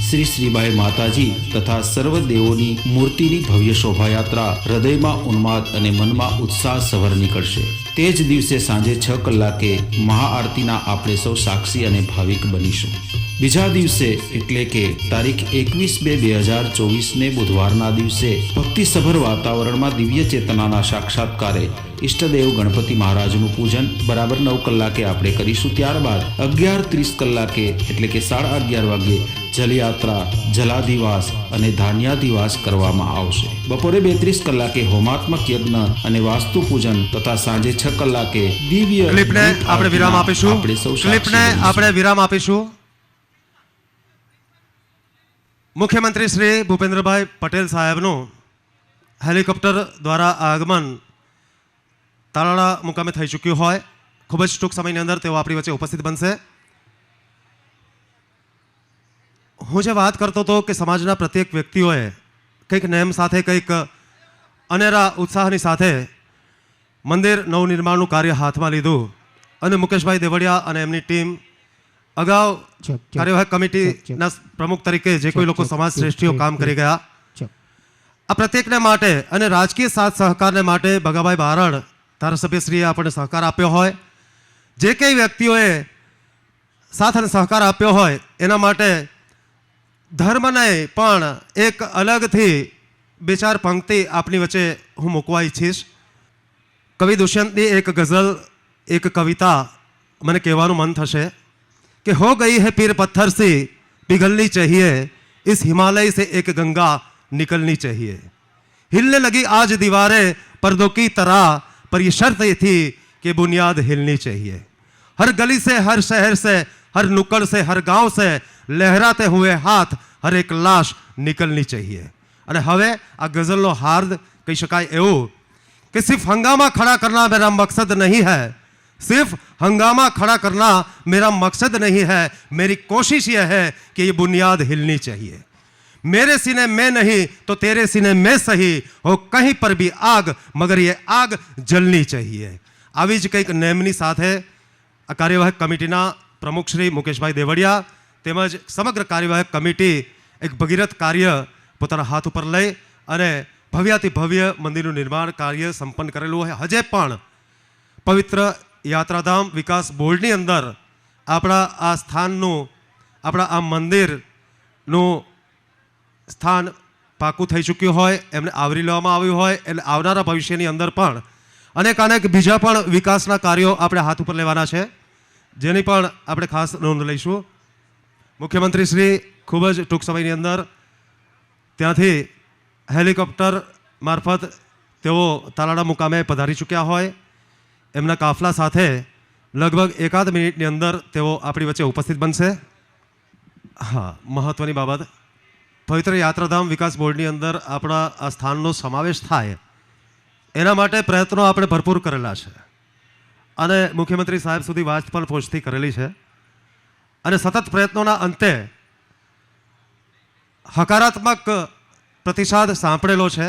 શ્રી શ્રીબાઈ માતાજી તથા સર્વ દેવોની મૂર્તિની ભવ્ય શોભાયાત્રા હૃદયમાં ઉન્માદ અને મનમાં ઉત્સાહ સભર નીકળશે. તે જ દિવસે સાંજે 6 કલાકે મહાઆરતીના આપણે સૌ સાક્ષી અને ભાવિક બનીશું. બીજા દિવસે એટલે કે તારીખ 21/2/2024ને બુધવારના દિવસે ભક્તિસભર વાતાવરણમાં દિવ્ય ચેતનાના સાક્ષાત્કારે ઈષ્ટદેવ ગણપતિ મહારાજનું પૂજન બરાબર 9 કલાકે આપણે કરીશું. ત્યારબાદ 11:30 કલાકે એટલે કે 11:30 વાગ્યે જલયાત્રા, જલાધિવાસ અને ધાન્યાધિવાસ કરવામાં આવશે. બપોરે 32 કલાકે હોમાત્મક યજ્ઞ અને વાસ્તુ પૂજન તથા સાંજે 6 કલાકે દિવ્ય ક્લિપને આપણે વિરામ આપીશું. આપણે સૌ ક્લિપને આપણે વિરામ આપીશું. મુખ્યમંત્રી શ્રી ભૂપેન્દ્રભાઈ પટેલ સાહેબનું હેલિકોપ્ટર દ્વારા આગમન તાલાળા મુકામે થઈ ચૂક્યું હોય. ખૂબ જ ટૂંક સમયની અંદર તેઓ આપણી વચ્ચે ઉપસ્થિત બનશે. હું જે વાત કરતો હતો કે સમાજના પ્રત્યેક વ્યક્તિઓએ કંઈક નેમ સાથે, કંઈક અનેરા ઉત્સાહની સાથે મંદિર નવનિર્માણનું કાર્ય હાથમાં લીધું અને મુકેશભાઈ દેવડિયા અને એમની ટીમ અગાઉ કાર્યવાહક કમિટીના પ્રમુખ તરીકે જે કોઈ લોકો સમાજ શ્રેષ્ઠીઓ કામ કરી ગયા, આ પ્રત્યેકને માટે અને રાજકીય સાથ સહકારને માટે ભગાભાઈ બારડ ધારાસભ્યશ્રીએ આપણને સહકાર આપ્યો હોય, જે કંઈ વ્યક્તિઓએ સાથ અને સહકાર આપ્યો હોય એના માટે ધર્મને પણ એક અલગથી 2-4 પંક્તિ આપની વચ્ચે હું મૂકવા ઈચ્છીશ. કવિ દુષ્યંતની એક ગઝલ, એક કવિતા મને કહેવાનું મન થશે कि हो गई है पीर पत्थर से पिघलनी चाहिए, इस हिमालय से एक गंगा निकलनी चाहिए. हिलने लगी आज दीवारें पर्दों की तरह, पर ये शर्त ये थी कि बुनियाद हिलनी चाहिए. हर गली से, हर शहर से, हर नुक्कड़ से, हर गांव से लहराते हुए हाथ, हर एक लाश निकलनी चाहिए. અને હવે આ ગઝલનો હાર્દ કહી શકાય એવું कि सिर्फ हंगामा खड़ा करना मेरा मकसद नहीं है, सिर्फ हंगामा खड़ा करना मेरा मकसद नहीं है, मेरी कोशिश यह है कि ये बुनियाद हिलनी चाहिए. मेरे सीने में नहीं तो तेरे सीने में सही हो कहीं पर भी आग, मगर ये आग जलनी चाहिए. આવી જ કંઈક નેમની સાથે આ કાર્યવાહક કમિટીના પ્રમુખ શ્રી મુકેશભાઈ દેવડિયા તેમજ સમગ્ર કાર્યવાહક કમિટી એક ભગીરથ કાર્ય પોતાના હાથ ઉપર લઈ અને ભવ્યાતિ ભવ્ય મંદિરનું નિર્માણ કાર્ય સંપન્ન કરેલું હોય. હજે પણ પવિત્ર યાત્રાધામ વિકાસ બોર્ડની અંદર આપણા આ સ્થાનનું, આપણા આ મંદિરનું સ્થાન પાકું થઈ ચૂક્યું હોય, એમને આવરી લેવામાં આવ્યું હોય, એટલે આવનારા ભવિષ્યની અંદર પણ અનેક બીજા પણ વિકાસના કાર્યો આપણે હાથ ઉપર લેવાના છે, જેની પણ આપણે ખાસ નોંધ લઈશું. મુખ્યમંત્રી શ્રી ખૂબ જ ટૂંક સમયની અંદર ત્યાંથી હેલિકોપ્ટર મારફત તેઓ તાલાળા મુકામે પધારી ચૂક્યા હોય. એમના કાફલા સાથે લગભગ 1-8 મિનિટની અંદર તેઓ આપણી વચ્ચે ઉપસ્થિત બનશે. હા, મહત્ત્વની બાબત, પવિત્ર યાત્રાધામ વિકાસ બોર્ડની અંદર આપણા આ સ્થાનનો સમાવેશ થાય એના માટે પ્રયત્નો આપણે ભરપૂર કરેલા છે અને મુખ્યમંત્રી સાહેબ સુધી વાત પણ પહોંચતી કરેલી છે અને સતત પ્રયત્નોના અંતે હકારાત્મક પ્રતિસાદ સાંપડેલો છે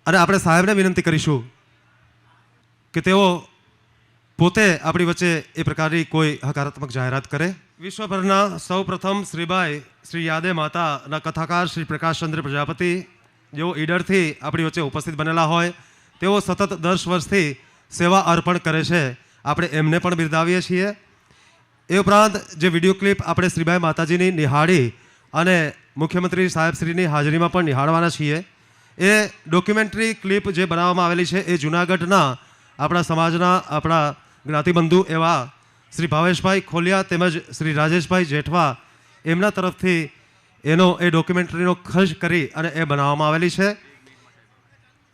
અને આપણે સાહેબને વિનંતી કરીશું કે તેઓ પોતે આપણી વચ્ચે એ પ્રકારની કોઈ હકારાત્મક જાહેરાત કરે. વિશ્વભરના સૌ પ્રથમ શ્રીબાઈ શ્રી યાદે માતાના કથાકાર શ્રી પ્રકાશચંદ્ર પ્રજાપતિ જેઓ ઈડરથી આપણી વચ્ચે ઉપસ્થિત બનેલા હોય, તેઓ સતત 10 વર્ષથી સેવા અર્પણ કરે છે. આપણે એમને પણ બિરદાવીએ છીએ. એ ઉપરાંત જે વિડીયો ક્લિપ આપણે શ્રીબાઈ માતાજીની નિહાળી અને મુખ્યમંત્રી સાહેબશ્રીની હાજરીમાં પણ નિહાળવાના છીએ, એ ડોક્યુમેન્ટરી ક્લિપ જે બનાવવામાં આવેલી છે એ જૂનાગઢના આપણા સમાજના, આપણા જ્ઞાતિબંધુ એવા શ્રી ભાવેશભાઈ ખોલિયા તેમજ શ્રી રાજેશભાઈ જેઠવા એમના તરફથી એનો એ ડોક્યુમેન્ટરીનો ખર્ચ કરી અને એ બનાવવામાં આવેલી છે.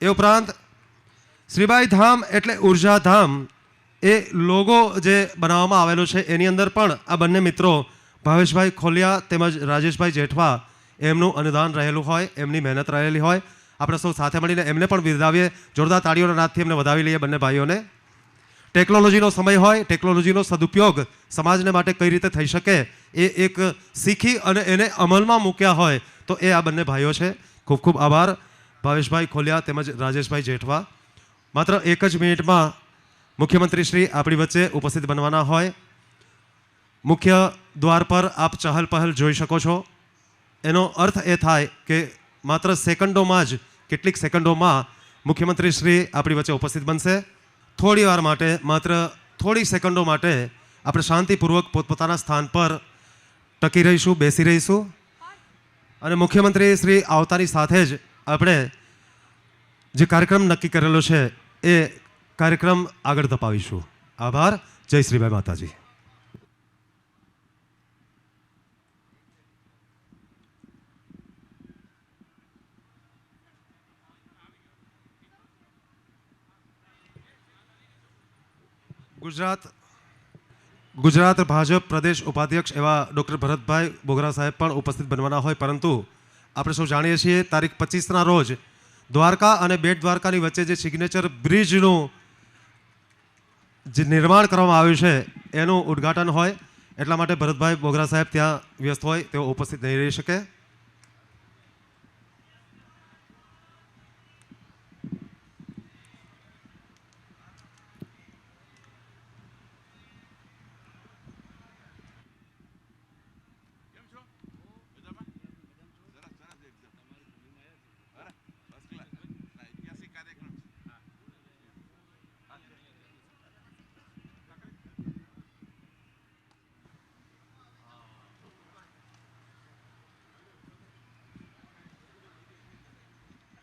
એ ઉપરાંત શ્રીબાઈ ધામ એટલે ઉર્જા ધામ એ લોગો જે બનાવવામાં આવેલો છે એની અંદર પણ આ બંને મિત્રો ભાવેશભાઈ ખોલિયા તેમજ રાજેશભાઈ જેઠવા એમનું અનુદાન રહેલું હોય, એમની મહેનત રહેલી હોય. આપણે સૌ સાથે મળીને એમને પણ બિરદાવીએ. જોરદાર તાળીઓના નાદથી એમને વધાવી લઈએ બંને ભાઈઓને. ટેકનોલોજીનો સમય હોય, ટેકનોલોજીનો સદુપયોગ સમાજને માટે કઈ રીતે થઈ શકે એ એક શીખી અને એને અમલમાં મૂક્યા હોય તો એ આ બંને ભાઈઓ છે. ખૂબ ખૂબ આભાર. ભાવેશભાઈ ખોલિયા તેમજ રાજેશભાઈ જેઠવા માત્ર એક જ મિનિટમાં મુખ્યમંત્રી શ્રી આપણી વચ્ચે ઉપસ્થિત બનવાના હોય. મુખ્ય દ્વાર પર આપ ચહલ પહલ જોઈ શકો છો. એનો અર્થ એ થાય કે માત્ર સેકન્ડોમાં જ કેટલીક સેકન્ડોમાં મુખ્યમંત્રી શ્રી આપણી વચ્ચે ઉપસ્થિત બનશે. થોડી વાર માટે માત્ર થોડી સેકન્ડો માટે આપણે શાંતિપૂર્વક પોતપોતાના સ્થાન પર ટકી રહીશું, બેસી રહીશું અને મુખ્યમંત્રી શ્રી આવતાની સાથે જ આપણે જે કાર્યક્રમ નક્કી કરેલો છે એ કાર્યક્રમ આગળ ધપાવીશું. આભાર. જય શ્રીભાઈ માતાજી. ગુજરાત ભાજપ પ્રદેશ ઉપાધ્યક્ષ એવા ડૉક્ટર ભરતભાઈ બોગરા સાહેબ પણ ઉપસ્થિત બનવાના હોય, પરંતુ આપણે સૌ જાણીએ છીએ તારીખ 25ના રોજ દ્વારકા અને બેટ દ્વારકાની વચ્ચે જે સિગ્નેચર બ્રિજનું જે નિર્માણ કરવામાં આવ્યું છે એનું ઉદ્ઘાટન હોય, એટલા માટે ભરતભાઈ બોગરા સાહેબ ત્યાં વ્યસ્ત હોય, તેઓ ઉપસ્થિત નહીં રહી શકે.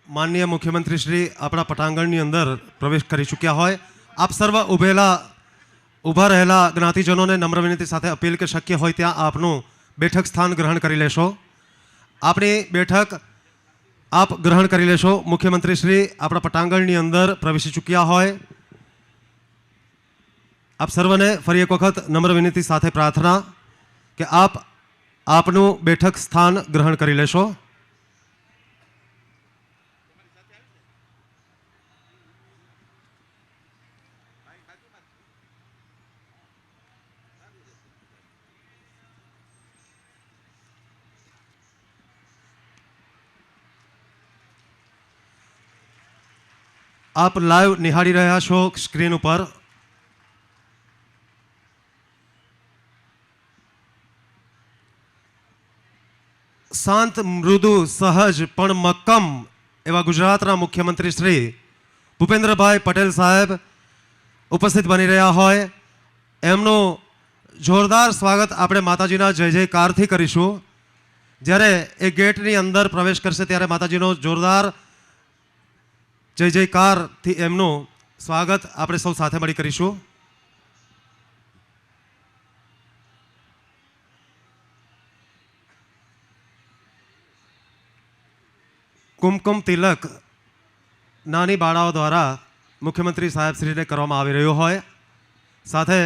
માનનીય મુખ્યમંત્રી શ્રી આપણા પટાંગણની અંદર પ્રવેશ કરી ચૂક્યા હોય. આપ સર્વ ઊભા રહેલા જ્ઞાતિજનોને નમ્ર વિનંતી સાથે અપીલ કે શક્ય હોય ત્યાં આપનું બેઠક સ્થાન ગ્રહણ કરી લેશો. આપણી બેઠક આપ ગ્રહણ કરી લેશો. મુખ્યમંત્રી શ્રી આપણા પટાંગણની અંદર પ્રવેશી ચૂક્યા હોય. આપ સર્વને ફરી એક વખત નમ્ર વિનંતી સાથે પ્રાર્થના કે આપ આપનું બેઠક સ્થાન ગ્રહણ કરી લેશો. આપ લાઈવ નિહાળી રહ્યા છો સ્ક્રીન ઉપર શાંત, મૃદુ, સહજ પણ મક્કમ એવા ગુજરાતના મુખ્યમંત્રી શ્રી ભૂપેન્દ્રભાઈ પટેલ સાહેબ ઉપસ્થિત બની રહ્યા હોય. એમનું જોરદાર સ્વાગત આપણે માતાજીના જય જયકારથી કરીશું. જ્યારે એ ગેટની અંદર પ્રવેશ કરશે ત્યારે માતાજીનો જોરદાર જય જયકારથી એમનું સ્વાગત આપણે સૌ સાથે મળી કરીશું. કુમકુમ તિલક નાની બાળાઓ દ્વારા મુખ્યમંત્રી સાહેબ શ્રીને કરવામાં આવી રહ્યો હોય. સાથે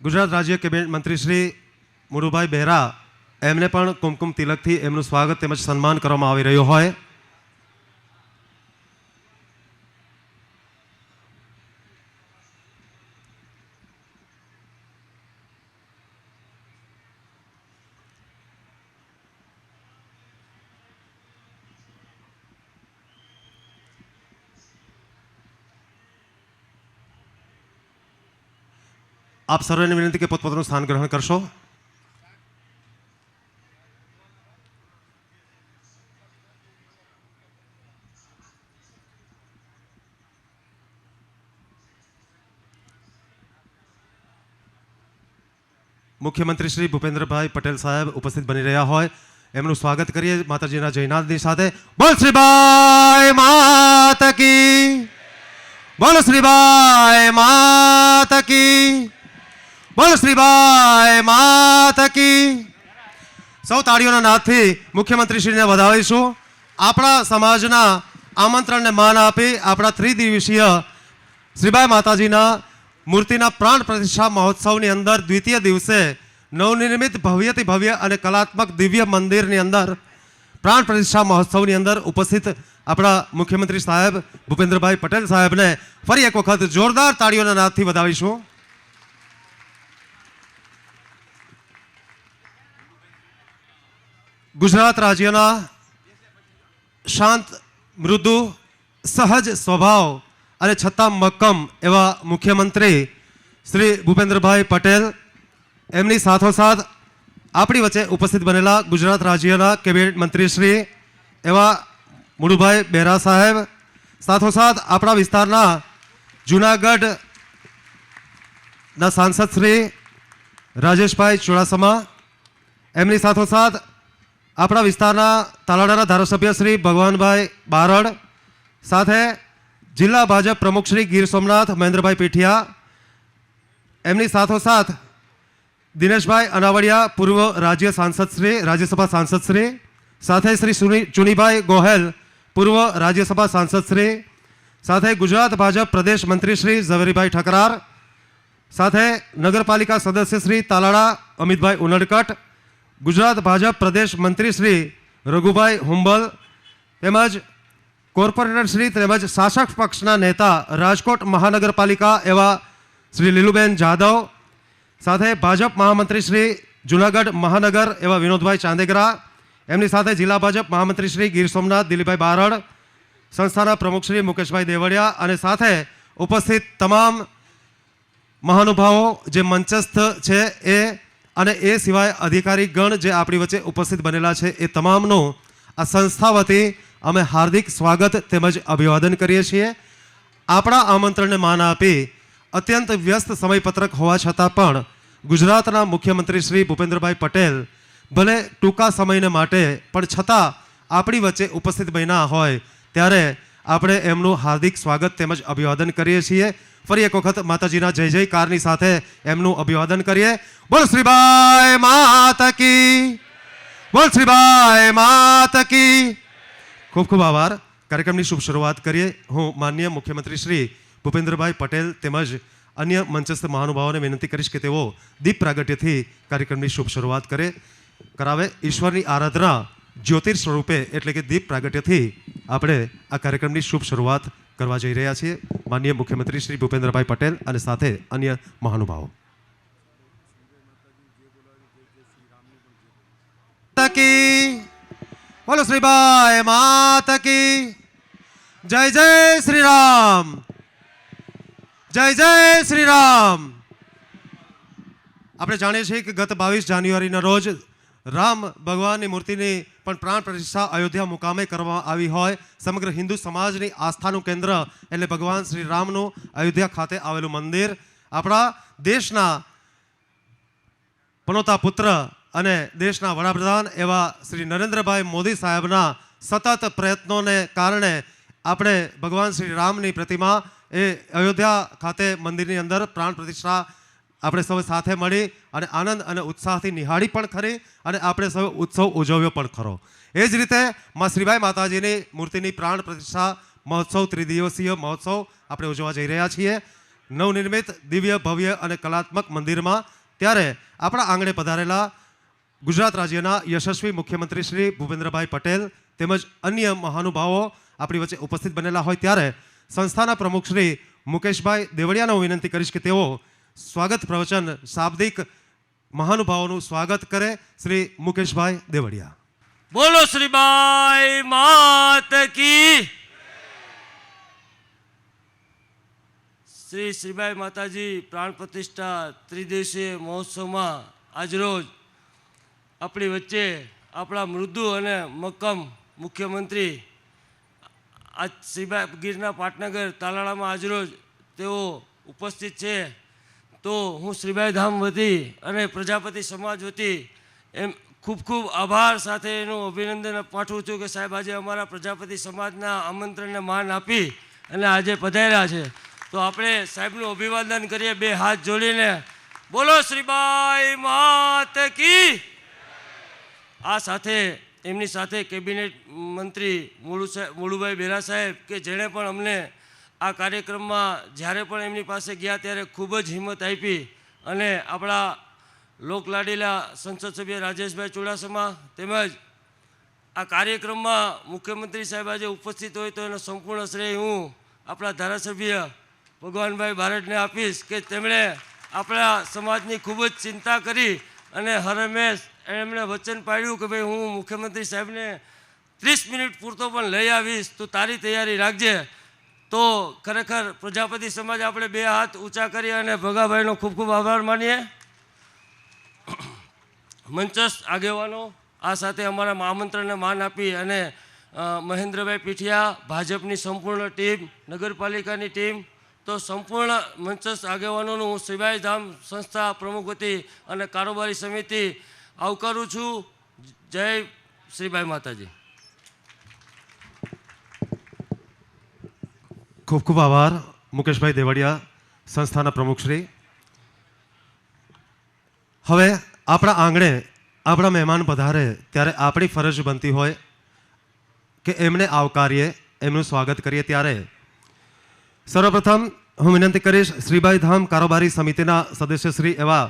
ગુજરાત રાજ્ય કેબિનેટ મંત્રી શ્રી મુરુભાઈ બહેરા એમને પણ કુમકુમ તિલકથી એમનું સ્વાગત તેમજ સન્માન કરવામાં આવી રહ્યું હોય. આપ સર્વેને વિનંતી કે પોતપોતાનું સ્થાન ગ્રહણ કરશો. મુખ્યમંત્રી શ્રી ભૂપેન્દ્રભાઈ પટેલ સાહેબ ઉપસ્થિત બની રહ્યા હોય, એમનું સ્વાગત કરીએ માતાજીના જયનાદની સાથે. બોલ શ્રીબાઈ માત કી, બોલ શ્રીબાઈ માત કી, બોલ શ્રીબાઈ માત કી. સૌ તાળીઓના નાદથી મુખ્યમંત્રી શ્રીને વધાવીશું. આપણા સમાજના આમંત્રણને માન આપી આપણા ત્રિદિવસીય શ્રીબાઈ માતાજીના મૂર્તિના પ્રાણ પ્રતિષ્ઠા મહોત્સવની અંદર દ્વિતીય દિવસે નવનિર્મિત ભવ્યથી ભવ્ય અને કલાત્મક દિવ્ય મંદિરની અંદર પ્રાણ પ્રતિષ્ઠા મહોત્સવની અંદર ઉપસ્થિત આપણા મુખ્યમંત્રી સાહેબ ભૂપેન્દ્રભાઈ પટેલ સાહેબને ફરી એક વખત જોરદાર તાળીઓના નાદથી વધાવીશું. ગુજરાત રાજ્યના શાંત, મૃદુ સહજ સ્વભાવ અને છતાં મક્કમ એવા મુખ્યમંત્રી શ્રી ભૂપેન્દ્રભાઈ પટેલ, એમની સાથોસાથ આપણી વચ્ચે ઉપસ્થિત બનેલા ગુજરાત રાજ્યના કેબિનેટ મંત્રી શ્રી એવા મુળુભાઈ બેરા સાહેબ, સાથોસાથ આપણા વિસ્તારના જૂનાગઢના સાંસદ શ્રી રાજેશભાઈ ચુડાસમા, એમની સાથોસાથ આપણા વિસ્તારના તાલાડાના ધારાસભ્ય શ્રી ભગવાનભાઈ બારડ, સાથે જિલ્લા ભાજપ પ્રમુખ શ્રી ગીર સોમનાથ મહેન્દ્રભાઈ પીઠિયા, એમની સાથોસાથ દિનેશભાઈ અનાવડિયા પૂર્વ રાજ્ય સાંસદ શ્રી, રાજ્યસભા સાંસદ શ્રી, સાથે શ્રી ચુનીભાઈ ગોહેલ પૂર્વ રાજ્યસભા સાંસદ શ્રી, સાથે ગુજરાત ભાજપ પ્રદેશ મંત્રી શ્રી ઝવેરીભાઈ ઠકરાર, સાથે નગરપાલિકા સદસ્ય શ્રી તાલાળા અમિતભાઈ ઉનડકટ, ગુજરાત ભાજપ પ્રદેશ મંત્રી શ્રી રઘુભાઈ હુંબલ, તેમજ કોર્પોરેટર શ્રી તેમજ શાસક પક્ષના નેતા રાજકોટ મહાનગરપાલિકા એવા શ્રી લીલુબેન જાદવ, સાથે ભાજપ મહામંત્રી શ્રી જુનાગઢ મહાનગર એવા વિનોદભાઈ ચાંદેગરા, એમની સાથે જિલ્લા ભાજપ મહામંત્રી શ્રી ગીર સોમનાથ દિલીપભાઈ બારડ, સંસ્થાના પ્રમુખ શ્રી મુકેશભાઈ દેવડિયા, અને સાથે ઉપસ્થિત તમામ મહાનુભાવો જે મંચસ્થ છે એ, અને એ સિવાય અધિકારી ગણ જે આપણી વચ્ચે ઉપસ્થિત બનેલા છે એ તમામનું આ સંસ્થા વતી અમે હાર્દિક સ્વાગત તેમજ અભિવાદન કરીએ છીએ. આપણા આમંત્રણને માન આપી અત્યંત વ્યસ્ત સમયપત્રક હોવા છતાં પણ ગુજરાતના મુખ્યમંત્રી શ્રી ભૂપેન્દ્રભાઈ પટેલ ભલે ટૂંકા સમયને માટે પણ છતાં આપણી વચ્ચે ઉપસ્થિત બન્યા હોય ત્યારે આપણે એમનું હાર્દિક સ્વાગત તેમજ અભિવાદન કરીએ છીએ. ફરી એક વખત માતાજીના જય જયકારની સાથે એમનું અભિવાદન કરીએ. બોલ શ્રીબાઈ માત કી, બોલ શ્રીબાઈ માત કી. ખૂબ ખૂબ આભાર. કાર્યક્રમની શુભ શરૂઆત કરીએ. હું માનનીય મુખ્યમંત્રી શ્રી ભૂપેન્દ્રભાઈ પટેલ તેમજ અન્ય મંચસ્થ મહાનુભાવોને વિનંતી કરીશ કે તેઓ દીપ પ્રાગટ્યથી કાર્યક્રમની શુભ શરૂઆત કરાવે. ઈશ્વરની આરાધના જ્યોતિર સ્વરૂપે એટલે કે દીપ પ્રાગટ્યથી આપણે આ કાર્યક્રમની શુભ શરૂઆત કરવા જઈ રહ્યા છીએ. માનનીય મુખ્યમંત્રી શ્રી ભૂપેન્દ્રભાઈ પટેલ અને સાથે અન્ય મહાનુભાવો. બોલો શ્રીબાઈ માત કી જય. જય શ્રી રામ, જય જય શ્રી રામ. આપણે જાણીએ છીએ કે ગત 22 જાન્યુઆરીના રોજ રામ ભગવાનની મૂર્તિની પણ પ્રાણ પ્રતિષ્ઠા અયોધ્યા મુકામે કરવામાં આવી હોય. સમગ્ર હિન્દુ સમાજની આસ્થાનું કેન્દ્ર એટલે ભગવાન શ્રી રામનું અયોધ્યા ખાતે આવેલું મંદિર આપણા દેશના પનોતા પુત્ર અને દેશના વડાપ્રધાન એવા શ્રી નરેન્દ્રભાઈ મોદી સાહેબના સતત પ્રયત્નોને કારણે આપણે ભગવાન શ્રી રામની પ્રતિમા એ અયોધ્યા ખાતે મંદિરની અંદર પ્રાણ પ્રતિષ્ઠા આપણે સૌ સાથે મળી અને આનંદ અને ઉત્સાહથી નિહાળી પણ ખરી અને આપણે સૌ ઉત્સવ ઉજવ્યો પણ ખરો. એ જ રીતે માં શ્રીબાઈ માતાજીની મૂર્તિની પ્રાણ પ્રતિષ્ઠા મહોત્સવ, ત્રિદિવસીય મહોત્સવ આપણે ઉજવવા જઈ રહ્યા છીએ નવનિર્મિત દિવ્ય ભવ્ય અને કલાત્મક મંદિરમાં. ત્યારે આપણા આંગણે પધારેલા ગુજરાત રાજ્યના યશસ્વી મુખ્યમંત્રી શ્રી ભૂપેન્દ્રભાઈ પટેલ તેમજ અન્ય મહાનુભાવો આપણી વચ્ચે ઉપસ્થિત બનેલા હોય ત્યારે સંસ્થાના પ્રમુખ શ્રી મુકેશભાઈ દેવડિયાને હું વિનંતી કરીશ કે તેઓ સ્વાગત પ્રવચન શાબ્દિક મહાનુભાવોનું સ્વાગત કરે. શ્રી મુકેશભાઈ દેવડિયા. બોલો શ્રીબાઈ માત કી. શ્રી શ્રીબાઈ માતાજી પ્રાણ પ્રતિષ્ઠા ત્રિદિવસીય મહોત્સવમાં આજરોજ આપણી વચ્ચે આપણા મૃદુ અને મક્કમ મુખ્યમંત્રી આજ શ્રીબાઈ ગીરના પાટનગર તાલાળામાં આજરોજ તેઓ ઉપસ્થિત છે. તો હું શ્રીબાઈ ધામ વતી અને પ્રજાપતિ સમાજ વતી એમ ખૂબ ખૂબ આભાર સાથે એનું અભિનંદન પાઠવું છું કે સાહેબ આજે અમારા પ્રજાપતિ સમાજના આમંત્રણને માન આપી અને આજે પધાર્યા છે. તો આપણે સાહેબનું અભિવાદન કરીએ બે હાથ જોડીને. બોલો શ્રીબાઈ માત કી. આ સાથે એમની સાથે કેબિનેટ મંત્રી મુળુભાઈ બેરા સાહેબ કે જેણે પણ અમને આ કાર્યક્રમમાં જ્યારે પણ એમની પાસે ગયા ત્યારે ખૂબ જ હિંમત આપી અને આપણા લોકલાડીલા સંસદ સભ્ય રાજેશભાઈ ચુડાસમા તેમજ આ કાર્યક્રમમાં મુખ્યમંત્રી સાહેબ આજે ઉપસ્થિત હોય તો એનો સંપૂર્ણ શ્રેય હું આપણા ધારાસભ્ય ભગવાનભાઈ બારડને આપીશ કે તેમણે આપણા સમાજની ખૂબ જ ચિંતા કરી અને હર હંમેશ એમણે વચન પાડ્યું કે ભાઈ હું મુખ્યમંત્રી સાહેબને 30 મિનિટ પૂરતો પણ લઈ આવીશ, તું તારી તૈયારી રાખજે. તો ખરેખર પ્રજાપતિ સમાજ આપણે 2 હાથ ઊંચા કરી અને ભગાભાઈનો ખૂબ ખૂબ આભાર માનીએ. મંચસ્થ આગેવાનો આ સાથે અમારા આમંત્રણને માન આપી અને મહેન્દ્રભાઈ પીઠિયા, ભાજપની સંપૂર્ણ ટીમ, નગરપાલિકાની ટીમ, તો સંપૂર્ણ મંચસ્થ આગેવાનોનું હું શ્રીબાઈ ધામ સંસ્થા પ્રમુખ વતી અને કારોબારી સમિતિ આવકારું છું. જય શ્રીબાઈ માતાજી. ખૂબ ખૂબ આભાર મુકેશભાઈ દેવડિયા, સંસ્થાના પ્રમુખશ્રી. હવે આપણા આંગણે આપણા મહેમાન પધારે ત્યારે આપણી ફરજ બનતી હોય કે એમને આવકારીએ, એમનું સ્વાગત કરીએ. ત્યારે સર્વપ્રથમ હું વિનંતી કરીશ શ્રીબાઈ ધામ કારોબારી સમિતિના સદસ્યશ્રી એવા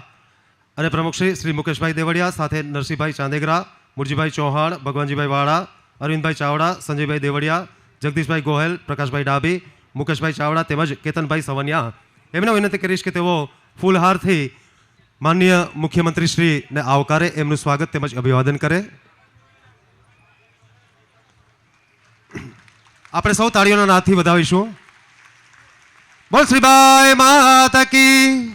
અને પ્રમુખશ્રી શ્રી મુકેશભાઈ દેવડિયા, સાથે નરસિંહભાઈ ચાંદેગરા, મુરજીભાઈ ચૌહાણ, ભગવાનજીભાઈ વાળા, અરવિંદભાઈ ચાવડા, સંજયભાઈ દેવડિયા, જગદીશભાઈ ગોહેલ, પ્રકાશભાઈ ડાબી, મુકેશભાઈ ચાવડા તેમજ કેતનભાઈ સવનિયા, એમને વિનંતી કરીશ કે તેઓ ફૂલહારથી માનનીય મુખ્યમંત્રીશ્રીને આવકારે, એમનું સ્વાગત તેમજ અભિવાદન કરે. આપણે સૌ તાળીઓના નાદથી વધાવીશું. બોલ શ્રીબાઈ માતા કી.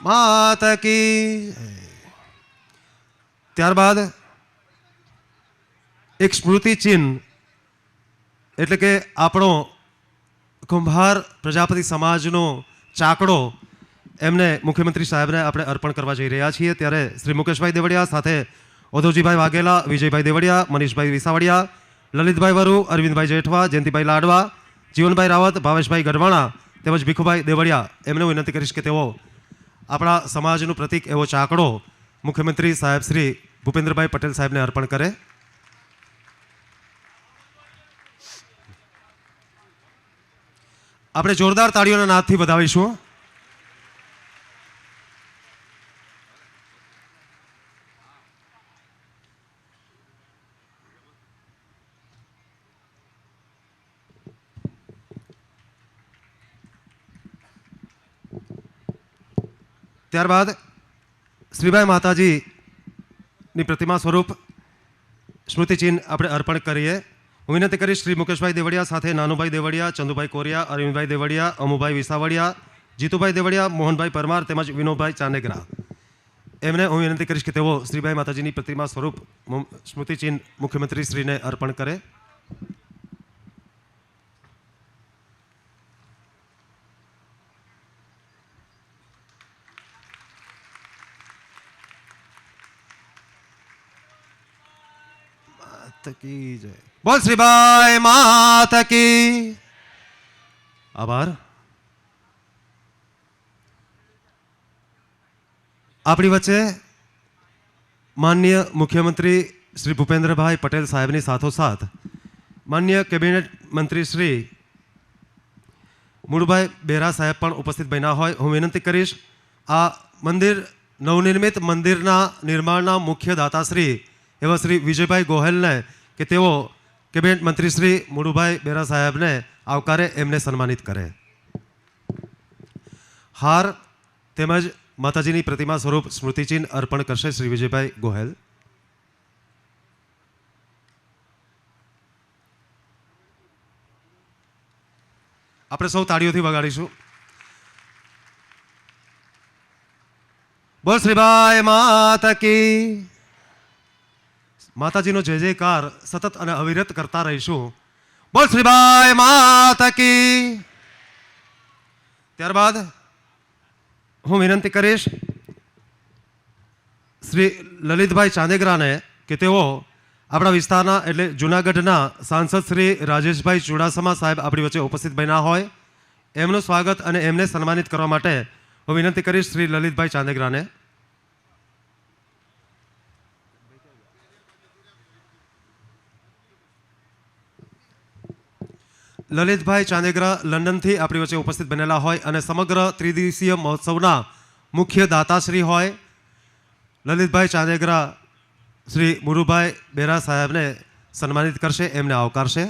માતા કી. ત્યારબાદ એક સ્મૃતિ ચિહ્ન એટલે કે આપણો કુંભાર પ્રજાપતિ સમાજનો ચાકડો એમને મુખ્યમંત્રી સાહેબને આપણે અર્પણ કરવા જઈ રહ્યા છીએ. ત્યારે શ્રી મુકેશભાઈ દેવડિયા, સાથે ઓધવજીભાઈ વાઘેલા, વિજયભાઈ દેવડિયા, મનીષભાઈ વિસાવડિયા, લલિતભાઈ વરુ, અરવિંદભાઈ જેઠવા, જયંતિભાઈ લાડવા, જીવનભાઈ રાવત, ભાવેશભાઈ ગઢવાણા તેમજ ભીખુભાઈ દેવડિયા, એમને વિનંતી કરીશ કે તેઓ આપણા સમાજનું પ્રતીક એવો ચાકડો મુખ્યમંત્રી સાહેબ શ્રી ભૂપેન્દ્રભાઈ પટેલ સાહેબને અર્પણ કરે. આપણે જોરદાર તાળીઓના નાદથી વધાવીશું. ત્યારબાદ શ્રીબાઈ માતાજીની પ્રતિમા સ્વરૂપ સ્મૃતિચિહ્ન આપણે અર્પણ કરીએ. હું વિનંતી કરીશ શ્રી મુકેશભાઈ દેવડિયા, સાથે નાનુભાઈ દેવડિયા, ચંદુભાઈ કોરિયા, અરવિંદભાઈ દેવડિયા, અમુભાઈ વિસાવડિયા, જીતુભાઈ દેવડિયા, મોહનભાઈ પરમાર તેમજ વિનોદભાઈ ચાંદેગરા, એમને હું વિનંતી કરીશ કે તેઓ શ્રીબાઈ માતાજીની પ્રતિમા સ્વરૂપ સ્મૃતિચિહ્ન મુખ્યમંત્રી શ્રીને અર્પણ કરે. કી જય. બોલ શ્રીબાઈ માતા કી. આભાર. આપણી વચ્ચે માનનીય મુખ્યમંત્રી શ્રી ભૂપેન્દ્રભાઈ પટેલ સાહેબની સાથોસાથ માનનીય કેબિનેટ મંત્રી શ્રી મુળભાઈ બેરા સાહેબ પણ ઉપસ્થિત બન્યા હોય. હું વિનંતી કરીશ આ મંદિર, નવનિર્મિત મંદિરના નિર્માણના મુખ્ય દાતાશ્રી એવા શ્રી વિજયભાઈ ગોહેલને કે તેઓ કેબિનેટ મંત્રી શ્રી મુળુભાઈ બેરા સાહેબને આવકારે, એમને સન્માનિત કરે. હાર તેમજ માતાજીની પ્રતિમા સ્વરૂપ સ્મૃતિચિહ્ન અર્પણ કરશે શ્રી વિજયભાઈ ગોહેલ. આપણે સૌ તાળીઓથી વગાડીશું. બોલ શ્રીબાઈ માતા કી. માતાજીનો જય જયકાર સતત અને અવિરત કરતા રહીશું. બોલ શ્રીબાઈ માતા કી. ત્યારબાદ હું વિનંતી કરીશ શ્રી લલિતભાઈ ચાંદેગરાને કે તેઓ આપણા વિસ્તારના એટલે જૂનાગઢના સાંસદ શ્રી રાજેશભાઈ ચુડાસમા સાહેબ આપણી વચ્ચે ઉપસ્થિત બન્યા હોય, એમનું સ્વાગત અને એમને સન્માનિત કરવા માટે હું વિનંતી કરીશ શ્રી લલિતભાઈ ચાંદેગરાને. લલિતભાઈ ચાંદેગરા લંડનથી આપણી વચ્ચે ઉપસ્થિત બનેલા હોય અને સમગ્ર ત્રિદિવસીય મહોત્સવના મુખ્ય દાતાશ્રી હોય. લલિતભાઈ ચાંદેગરા શ્રી મુરુભાઈ બેરા સાહેબને સન્માનિત કરશે, એમને આવકારશે.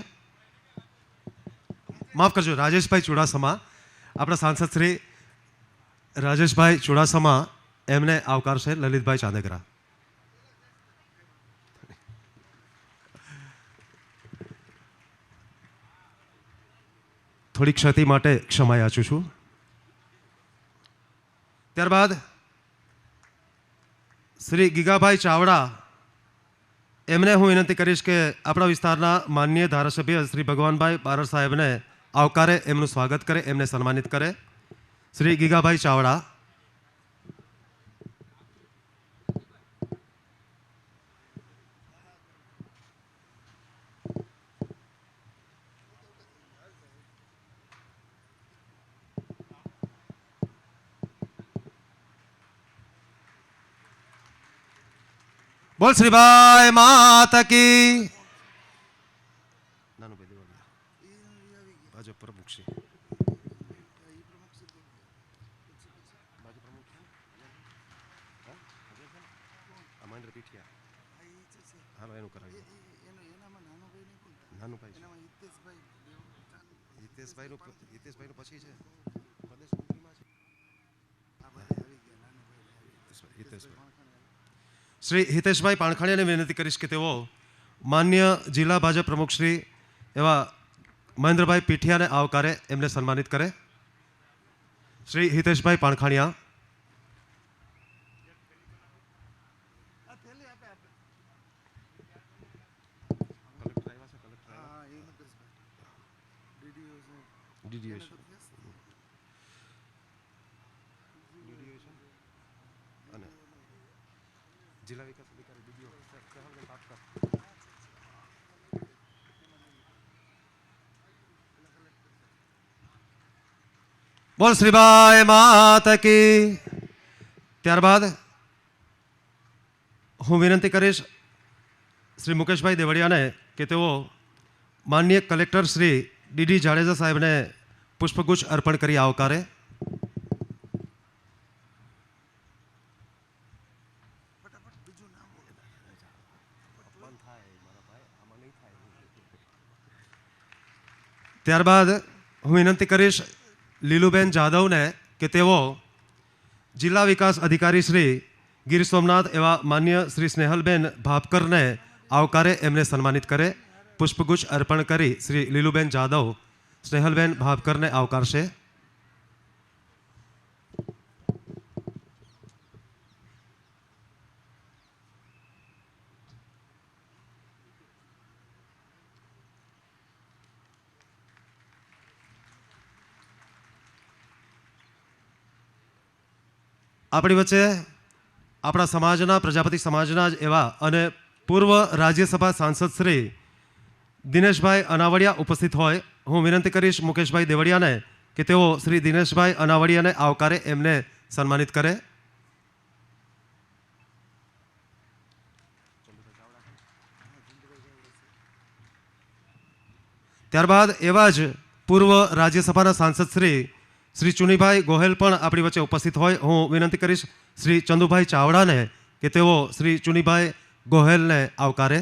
માફ કરજો, રાજેશભાઈ ચુડાસમા આપણા સાંસદ શ્રી રાજેશભાઈ ચુડાસમા એમને આવકારશે લલિતભાઈ ચાંદેકરા. થોડી ક્ષતિ માટે ક્ષમા યાચું છું. ત્યારબાદ શ્રી ગીગાભાઈ ચાવડા એમને હું વિનંતી કરીશ કે આપણા વિસ્તારના માનનીય ધારાસભ્ય શ્રી ભગવાનભાઈ બારડ સાહેબને આવકારે, એમનું સ્વાગત કરે, એમને સન્માનિત કરે. શ્રી ગીગાભાઈ ચાવડા. બોલ શ્રીભાઈ માતા કી. નાનું ભાઈ દેવાલિયા ભાજપ પ્રમુખ શ્રી મહેન્દ્ર પીઠિયા. હાલો એનું કરાવી. નાનું ભાઈ હિતેશભાઈનું પછી છે પ્રદેશ મંત્રીમાં છે હિતેશભાઈ. શ્રી હિતેશભાઈ પાણખાણીયાને વિનંતી કરીશ કે તેઓ માન્ય જિલ્લા ભાજપ પ્રમુખ શ્રી એવા મહેન્દ્રભાઈ પીઠિયાને આવકારે, એમને સન્માનિત કરે. શ્રી હિતેશભાઈ પાણખાણીયા. જિલ્લા વિકાસ અધિકારી DDO બોલ શ્રીભાઈ માતા કી. ત્યારબાદ હું વિનંતી કરીશ શ્રી મુકેશભાઈ દેવડિયાને કે તેઓ માનનીય કલેક્ટર શ્રી DD જાડેજા સાહેબને પુષ્પગુચ્છ અર્પણ કરી આવકારે. ત્યારબાદ હું વિનંતી કરીશ લીલુબેન જાદવને કે તેઓ જિલ્લા વિકાસ અધિકારી શ્રી ગીર સોમનાથ એવા માન્ય શ્રી સ્નેહલબેન ભાપકરને આવકારે, એમને સન્માનિત કરે. પુષ્પગુચ્છ અર્પણ કરી શ્રી લીલુબેન જાદવ સ્નેહલબેન ભાપકરને આવકારશે. આપણી વચ્ચે આપણા સમાજના પ્રજાપતિ સમાજના જ એવા અને પૂર્વ રાજ્યસભા સાંસદ શ્રી દિનેશભાઈ અનાવડિયા ઉપસ્થિત હોય. હું વિનંતી કરીશ મુકેશભાઈ દેવડિયાને કે તેઓ શ્રી દિનેશભાઈ અનાવડિયાને આવકારે, એમને સન્માનિત કરે. ત્યારબાદ એવા જ પૂર્વ રાજ્યસભાના સાંસદ શ્રી ચુનીભાઈ ગોહેલ પણ આપણી વચ્ચે ઉપસ્થિત હોય. હું વિનંતી કરીશ શ્રી ચંદુભાઈ ચાવડાને કે તેઓ શ્રી ચુનીભાઈ ગોહેલને આવકારે.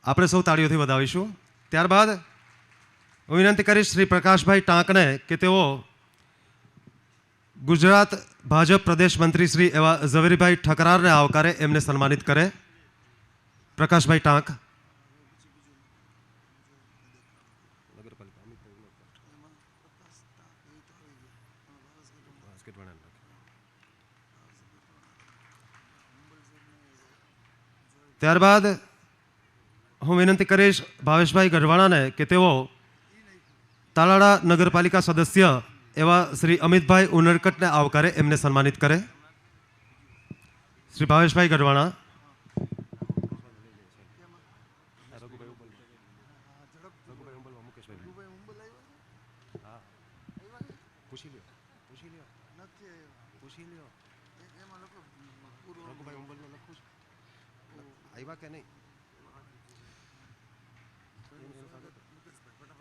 આપણે સૌ તાળીઓથી વધાવીશું. ત્યારબાદ હું વિનંતી કરીશ શ્રી પ્રકાશભાઈ ટાંકને કે તેઓ ગુજરાત ભાજપ પ્રદેશ મંત્રી શ્રી એવા ઝવેરીભાઈ ઠકરારને આવકારે, એમને સન્માનિત કરે. પ્રકાશભાઈ ટાંક. ત્યારબાદ હું વિનંતી કરીશ ભાવેશભાઈ ગઢવાણાને કે તેઓ તાલાળા નગરપાલિકા સદસ્ય એવા શ્રી અમિતભાઈ ઉનડકટને આવકારે, એમને સન્માનિત કરે. શ્રી ભાવેશભાઈ ગઢવાણા.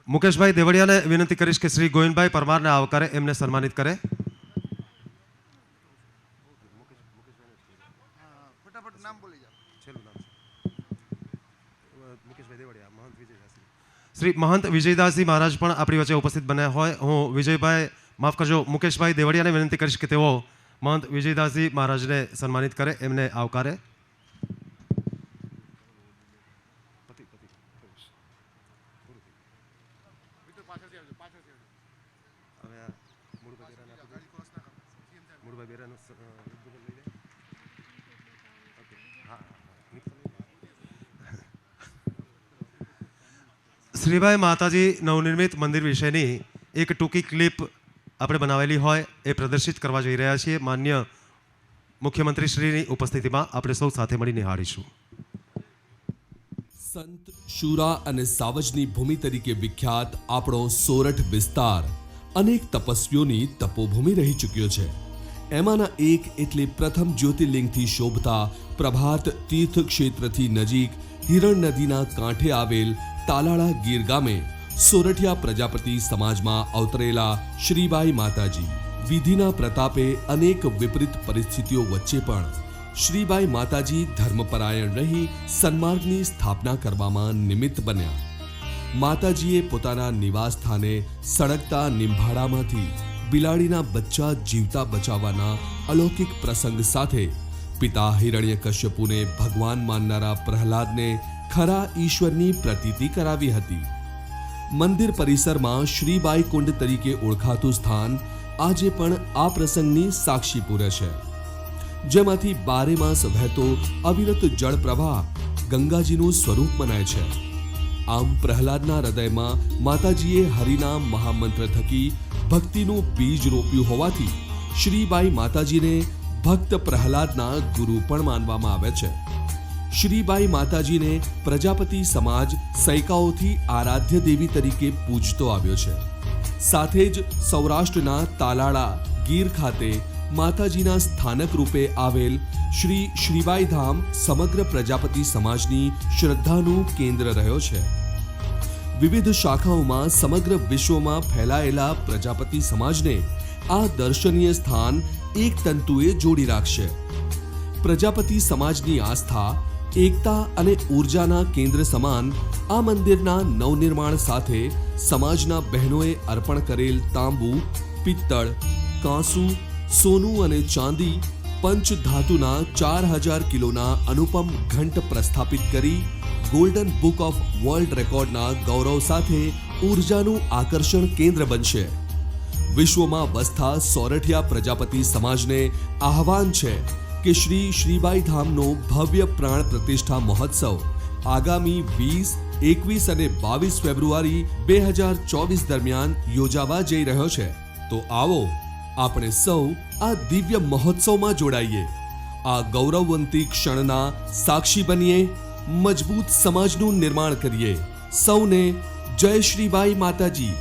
મુકેશભાઈ દેવડિયાને વિનંતી કરીશ કે શ્રી ગોવિંદભાઈ પરમારને આવકારે, એમને સન્માનિત કરે. શ્રી મહંત વિજયદાસજી મહારાજ પણ આપણી વચ્ચે ઉપસ્થિત બન્યા હોય. હું વિજયભાઈ, માફ કરજો, મુકેશભાઈ દેવડિયાને વિનંતી કરીશ કે તેઓ મહંત વિજયદાસજી મહારાજને સન્માનિત કરે, એમને આવકારે. શ્રીબાઈ માતાજી નવનિર્મિત મંદિર વિશેની એક ટૂંકી ક્લિપ આપણે બનાવેલી હોય એ પ્રદર્શિત કરવા જઈ રહ્યા છીએ. માન્ય મુખ્યમંત્રી શ્રીની ઉપસ્થિતિમાં આપણે સૌ સાથે મળી નિહાળીશું. સંત શુરા અને સાવજની ભૂમિ તરીકે વિખ્યાત આપણો સોરઠ વિસ્તાર અનેક તપસ્વીઓની તપોભૂમિ રહી ચૂક્યો છે. એમાંના એક એટલે પ્રથમ જ્યોતિર્લિંગથી શોભતા પ્રભાત તીર્થ ક્ષેત્રથી નજીક હિરણ નદીના કાંઠે આવેલ તાલાળા ગીર ગામે સોરઠિયા પ્રજાપતિ સમાજમાં અવતરેલા શ્રીબાઈ માતાજી. વિધિના પ્રતાપે અનેક વિપરીત પરિસ્થિતિઓ વચ્ચે પણ શ્રીબાઈ માતાજી ધર્મપરાયણ રહી સન્માર્ગની સ્થાપના કરવામાં નિમિત્ત બન્યા. માતાજીએ પોતાના નિવાસ સ્થાને સળગતા નિંભાળામાંથી બિલાડીના બચ્ચા જીવતા બચાવવાના અલૌકિક પ્રસંગ સાથે પિતા હિરણ્યકશ્યપુને ભગવાન માનનારા પ્રહલાદને ખરા ઈશ્વરની પ્રતીતિ કરાવી હતી. મંદિર પરિસરમાં શ્રીબાઈ કુંડ તરીકે ઓળખાતું સ્થાન આજે પણ આ પ્રસંગની સાક્ષી પૂરે છે, જેમાંથી બારે માસ વહેતો અવિરત જળ પ્રવાહ ગંગાજીનું સ્વરૂપ મનાય છે. આમ પ્રહલાદના હૃદયમાં માતાજીએ હરિના મહામંત્ર થકી ભક્તિનું બીજ રોપ્યું હોવાથી શ્રીબાઈ માતાજીને ભક્ત પ્રહલાદના ગુરુ પણ માનવામાં આવે છે. શ્રીબાઈ માતાજીને પ્રજાપતિ સમાજ સૈકાઓથી આરાધ્ય દેવી તરીકે પૂજતો આવ્યો છે. સાથે જ સૌરાષ્ટ્રના તાલાળા ગીર ખાતે માતાજીના સ્થાનક રૂપે આવેલ શ્રી શ્રીબાઈ ધામ સમગ્ર પ્રજાપતિ સમાજની શ્રદ્ધાનું કેન્દ્ર રહ્યો છે. વિવિધ શાખાઓમાં સમગ્ર વિશ્વમાં ફેલાયેલા પ્રજાપતિ સમાજને આ દર્શનીય સ્થાન એક તંતુએ જોડી રાખશે. પ્રજાપતિ સમાજની આસ્થા, એકતા અને ઉર્જાના કેન્દ્ર સમાન આ મંદિરના નવનિર્માણ સાથે સમાજના બહેનોએ અર્પણ કરેલ તાંબુ, પિત્તળ, કાંસુ, સોનું અને ચાંદી પંચ ધાતુના 4000 કિલોના અનુપમ ઘંટ પ્રસ્થાપિત કરી ગોલ્ડન બુક ઓફ વર્લ્ડ રેકોર્ડના ગૌરવ સાથે ઉર્જાનું આકર્ષણ કેન્દ્ર બનશે. વિશ્વમાં વસતા સોરઠિયા પ્રજાપતિ સમાજને આહવાન છે કે શ્રી શ્રીબાઈ ધામનો ભવ્ય પ્રાણ પ્રતિષ્ઠા મહોત્સવ આગામી 20, 21 અને 22 ફેબ્રુઆરી 2024 દરમિયાન યોજાવા જઈ રહ્યો છે. તો આવો આપણે સૌ આ દિવ્ય મહોત્સવમાં જોડાઈએ, આ ગૌરવવંતી ક્ષણના સાક્ષી બનીએ, મજબૂત સમાજનું નિર્માણ કરીએ. સૌને જય શ્રીબાઈ માતાજી.